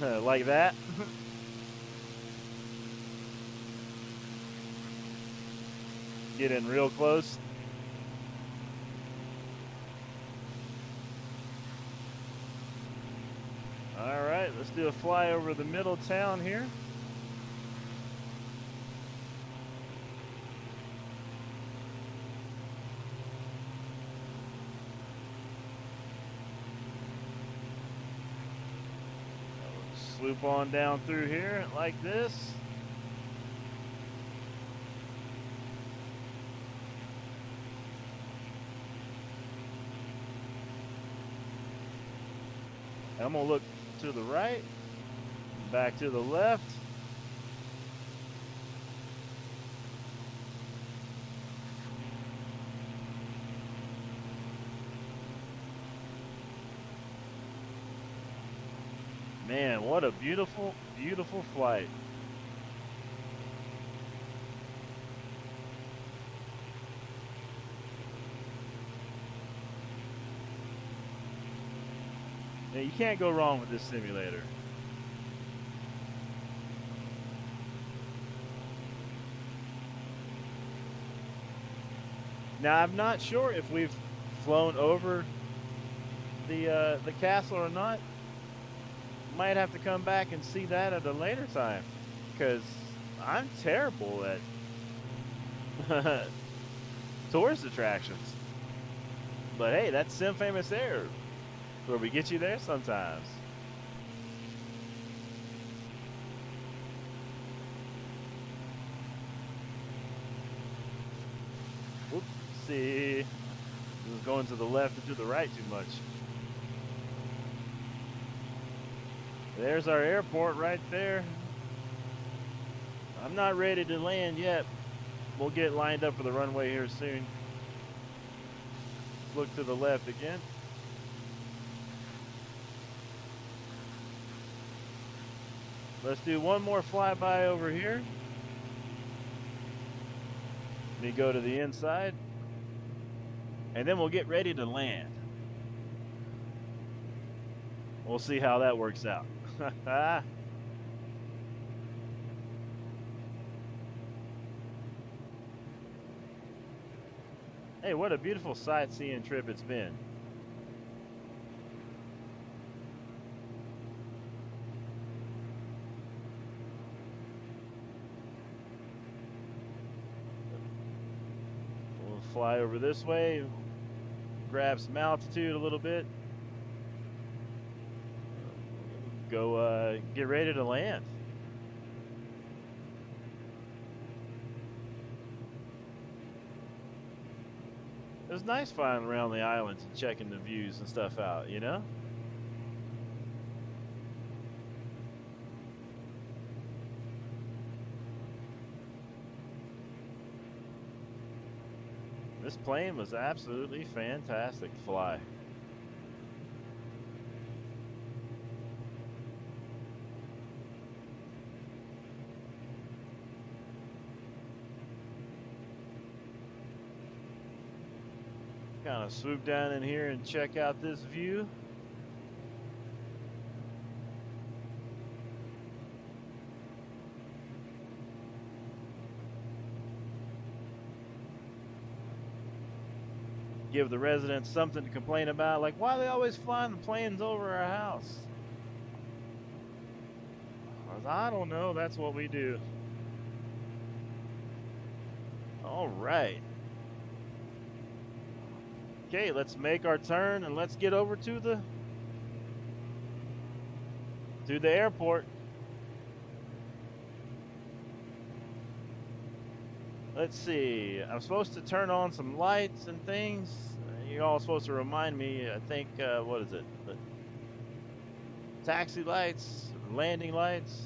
Like that. Get in real close. All right, let's do a fly over the middle town here. Swoop on down through here like this. I'm gonna look to the right. back to the left. Man, what a beautiful, beautiful flight. Yeah, you can't go wrong with this simulator. Now, I'm not sure if we've flown over the castle or not. Might have to come back and see that at a later time, because I'm terrible at tourist attractions. But hey, that's Sim Famous Air, where we get you there sometimes. Oopsie. This is going to the left and to the right too much. There's our airport right there. I'm not ready to land yet. We'll get lined up for the runway here soon. Look to the left again. Let's do one more flyby over here. Let me go to the inside. And then we'll get ready to land. We'll see how that works out. Hey, what a beautiful sightseeing trip it's been. We'll fly over this way, grab some altitude a little bit. Go get ready to land. It was nice flying around the islands and checking the views and stuff out, you know? This plane was absolutely fantastic to fly. Kind of swoop down in here and check out this view. Give the residents something to complain about, like why they always flying the planes over our house. I don't know, that's what we do. All right. Okay, let's make our turn and let's get over to the airport. Let's see. I'm supposed to turn on some lights and things. You're all supposed to remind me. I think what is it? The taxi lights, landing lights.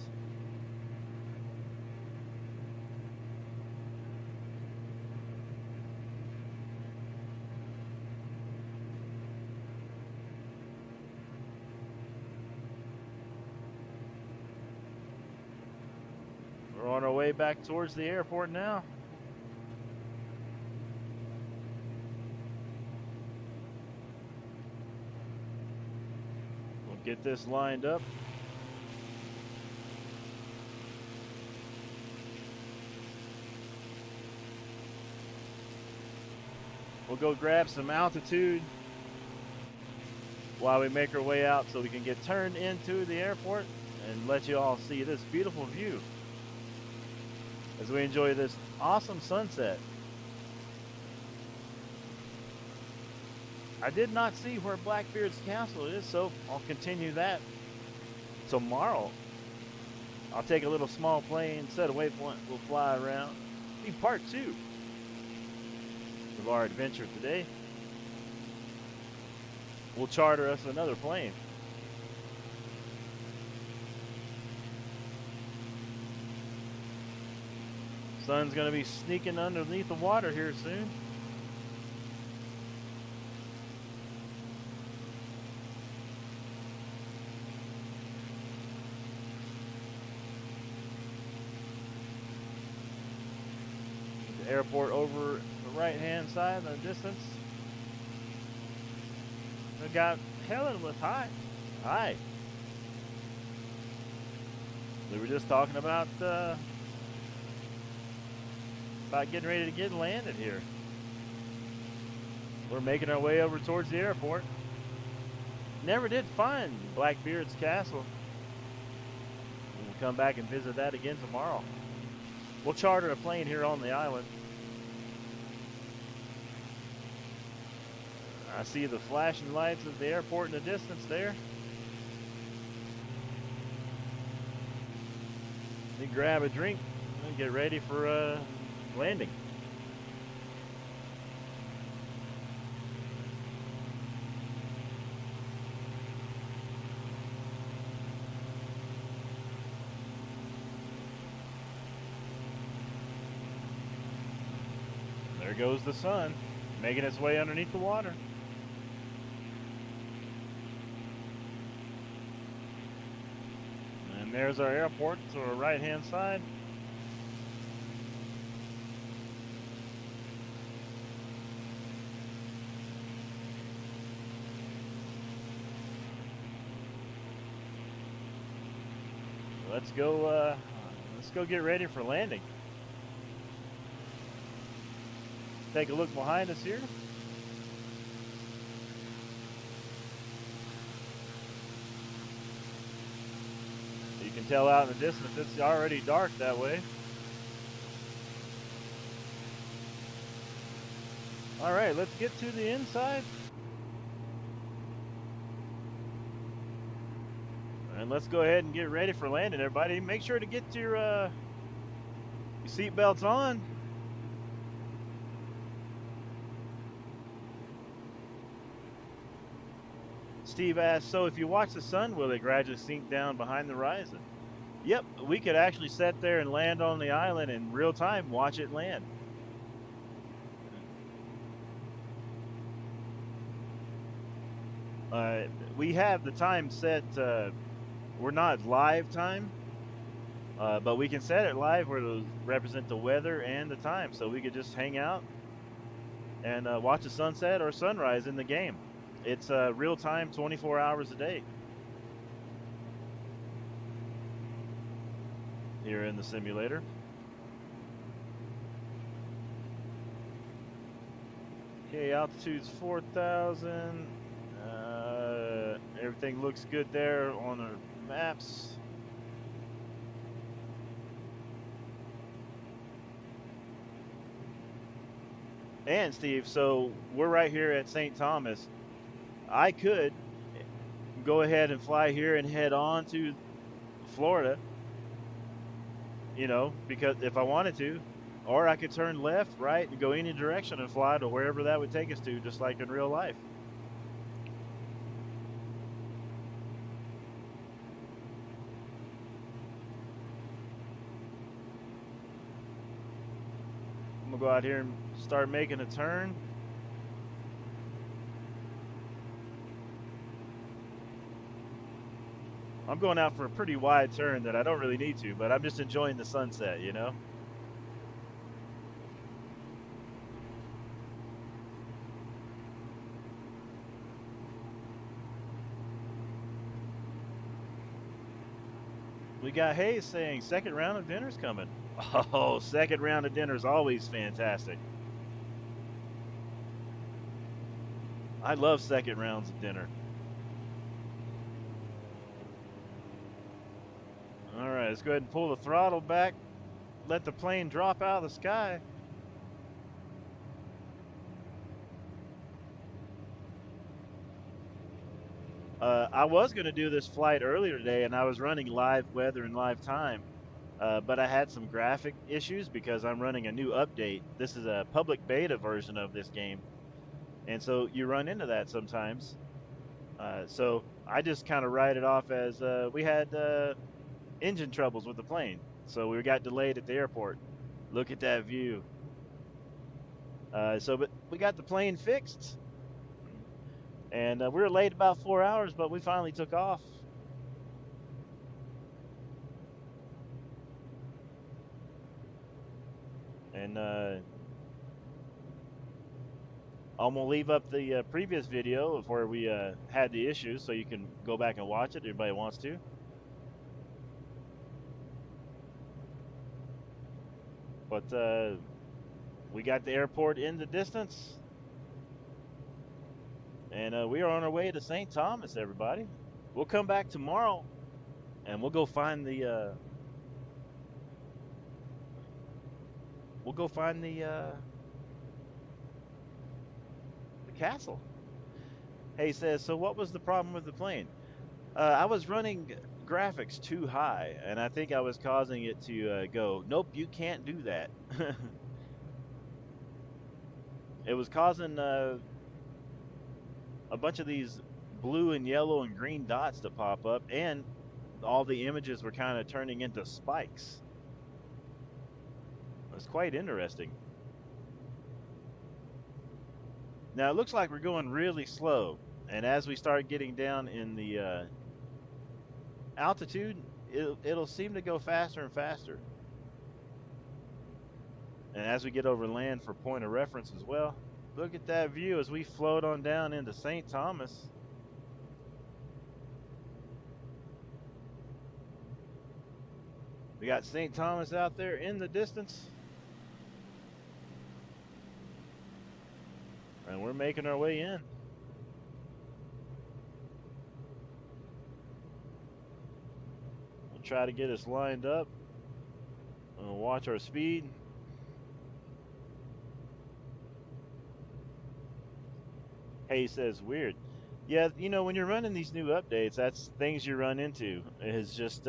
We're on our way back towards the airport now. We'll get this lined up. We'll go grab some altitude while we make our way out so we can get turned into the airport and let you all see this beautiful view as we enjoy this awesome sunset. I did not see where Blackbeard's castle is, so I'll continue that tomorrow. I'll take a little small plane, set a waypoint, we'll fly around. Be part 2 of our adventure today. We'll charter us another plane. Sun's gonna be sneaking underneath the water here soon. The airport over the right-hand side in the distance. We got Helen with hi. Hi. We were just talking about getting ready to get landed here. We're making our way over towards the airport. Never did find Blackbeard's castle. We'll come back and visit that again tomorrow. We'll charter a plane here on the island. I see the flashing lights of the airport in the distance there. Let me grab a drink and get ready for landing. There goes the sun, making its way underneath the water. And there's our airport to our right-hand side. Let's go get ready for landing. Take a look behind us here. You can tell out in the distance it's already dark that way. All right, let's get to the inside. And let's go ahead and get ready for landing, everybody. Make sure to get your seatbelts on. Steve asked, so if you watch the sun, will it gradually sink down behind the horizon? Yep, we could actually sit there and land on the island in real time, watch it land. We have the time set, we're not live time, but we can set it live where it'll represent the weather and the time, so we could just hang out and watch the sunset or sunrise in the game. It's real time, 24 hours a day here in the simulator. Okay, altitude's 4,000. Everything looks good there on our maps. And Steve, so we're right here at St. Thomas. I could go ahead and fly here and head on to Florida, you know, because if I wanted to, or I could turn left, right, and go any direction and fly to wherever that would take us to, just like in real life. I'm gonna go out here and start making a turn. I'm going out for a pretty wide turn that I don't really need to, but I'm just enjoying the sunset, you know? We got Hayes saying second round of dinner's coming. Oh, second round of dinner is always fantastic. I love second rounds of dinner. All right, let's go ahead and pull the throttle back. Let the plane drop out of the sky. I was going to do this flight earlier today, and I was running live weather and live time, but I had some graphic issues because I'm running a new update. This is a public beta version of this game, and so you run into that sometimes. So I just kind of write it off as we had engine troubles with the plane, so we got delayed at the airport. Look at that view. But we got the plane fixed, and we were late about 4 hours, but we finally took off. And I'm gonna leave up the previous video of where we had the issues, so you can go back and watch it. Everybody wants to. But we got the airport in the distance, and we are on our way to St. Thomas. Everybody, we'll come back tomorrow, and we'll go find the castle. Hey, says, so what was the problem with the plane? I was running graphics too high, and I think I was causing it to go, nope, you can't do that. It was causing a bunch of these blue and yellow and green dots to pop up, and all the images were kind of turning into spikes. It was quite interesting. Now it looks like we're going really slow, and as we start getting down in the altitude, it'll seem to go faster and faster. And as we get over land for point of reference as well, look at that view as we float on down into St. Thomas. We got St. Thomas out there in the distance. And we're making our way in. We'll try to get us lined up. We'll watch our speed. Hey, says weird. Yeah, you know, when you're running these new updates, that's things you run into. It's just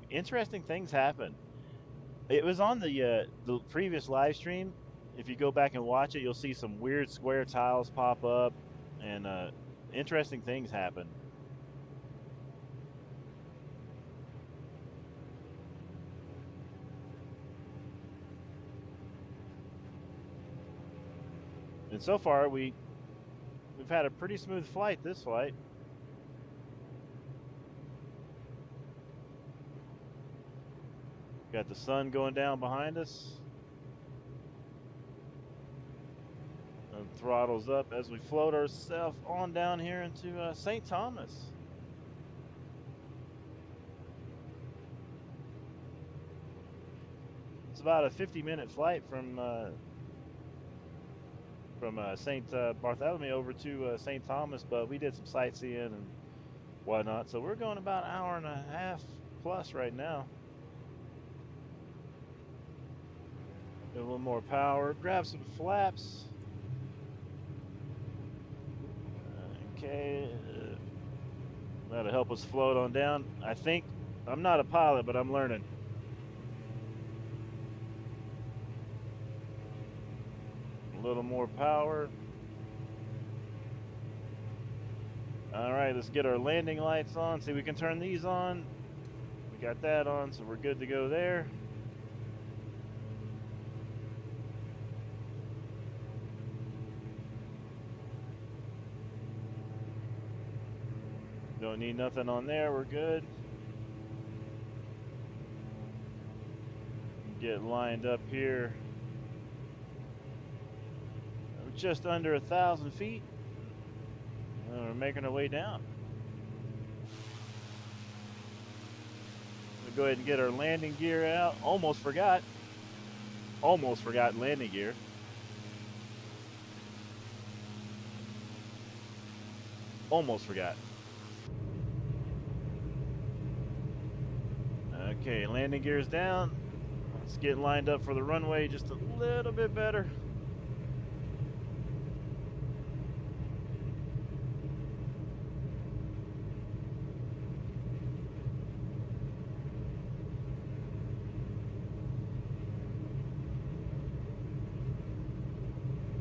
interesting things happen. It was on the previous live stream. If you go back and watch it, you'll see some weird square tiles pop up, and interesting things happen. And so far, we've had a pretty smooth flight this flight. Got the sun going down behind us. And throttles up as we float ourselves on down here into St. Thomas. It's about a 50-minute flight from St. Barthelemy over to St. Thomas, but we did some sightseeing and whatnot, so we're going about an hour and a half plus right now. Get a little more power, grab some flaps. Okay, that'll help us float on down. I think, I'm not a pilot, but I'm learning. A little more power. All right, let's get our landing lights on. See, we can turn these on. We got that on, so we're good to go there. Don't need nothing on there, we're good. Get lined up here. We're just under 1,000 feet. We're making our way down. We'll go ahead and get our landing gear out. Almost forgot landing gear. Almost forgot. Okay, landing gear's down. Let's get lined up for the runway just a little bit better.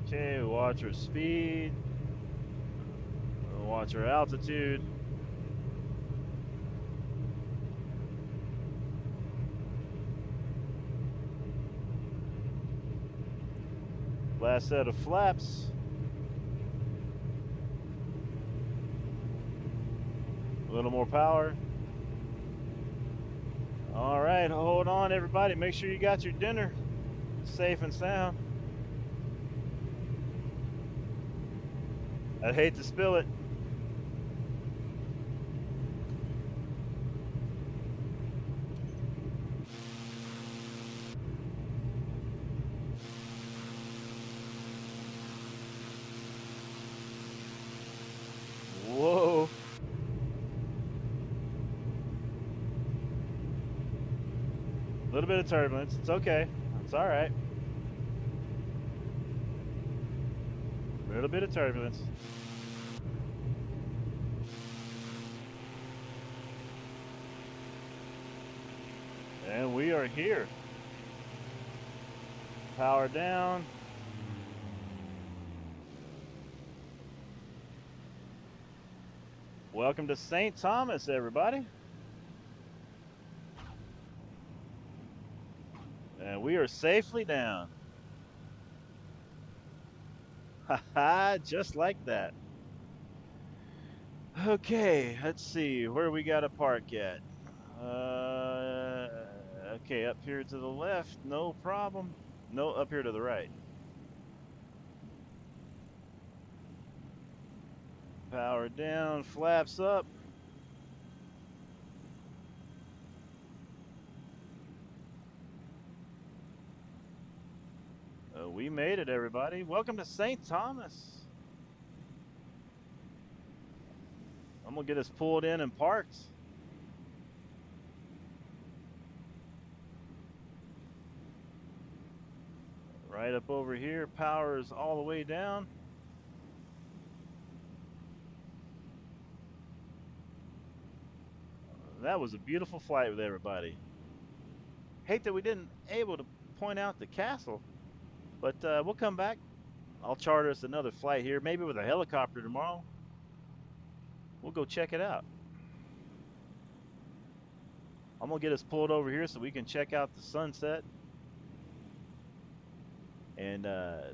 Okay, watch our speed. Watch our altitude. Last set of flaps. A little more power. All right, hold on, everybody. Make sure you got your dinner safe and sound. I'd hate to spill it. Whoa. A little bit of turbulence. It's okay. It's all right. A little bit of turbulence. And we are here. Power down. Welcome to St. Thomas, everybody. And we are safely down. Haha, just like that. Okay, let's see where we got to park at. Okay, up here to the left, no problem. No, up here to the right. Power down, flaps up. We made it, everybody. Welcome to St. Thomas. I'm gonna get us pulled in and parked. Right up over here, power is all the way down. That was a beautiful flight with everybody. Hate that we didn't able to point out the castle, but we'll come back. I'll charter us another flight here, maybe with a helicopter tomorrow. We'll go check it out. I'm gonna get us pulled over here so we can check out the sunset. And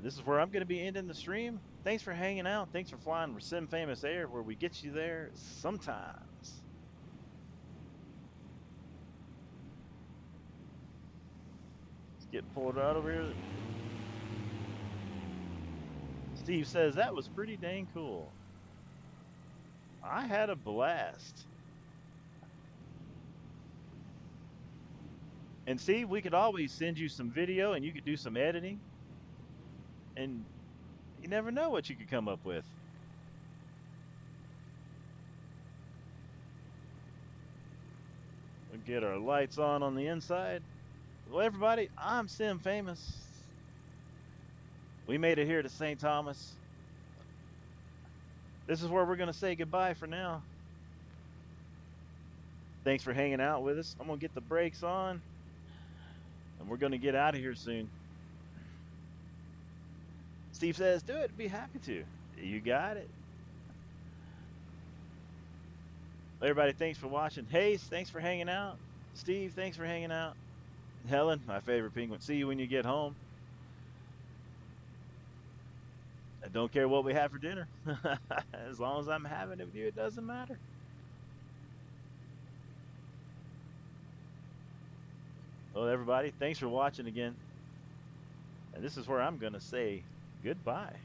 this is where I'm gonna be ending the stream. Thanks for hanging out. Thanks for flying with Sim Famous Air, where we get you there sometimes. Let's get pulled right over here. Steve says that was pretty dang cool. I had a blast. And Steve, we could always send you some video and you could do some editing. And you never know what you could come up with. We'll get our lights on the inside. Well, everybody, I'm Sim Famous. We made it here to St. Thomas. This is where we're going to say goodbye for now. Thanks for hanging out with us. I'm going to get the brakes on. And we're going to get out of here soon. Steve says, do it. Be happy to. You got it. Everybody, thanks for watching. Hayes, thanks for hanging out. Steve, thanks for hanging out. Helen, my favorite penguin. See you when you get home. I don't care what we have for dinner. As long as I'm having it with you, it doesn't matter. Well, everybody, thanks for watching again. And this is where I'm going to say goodbye.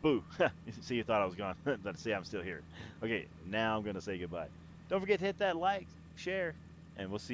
Boo. See, you thought I was gone. Let's see, I'm still here. Okay, now I'm going to say goodbye. Don't forget to hit that like, share, and we'll see you.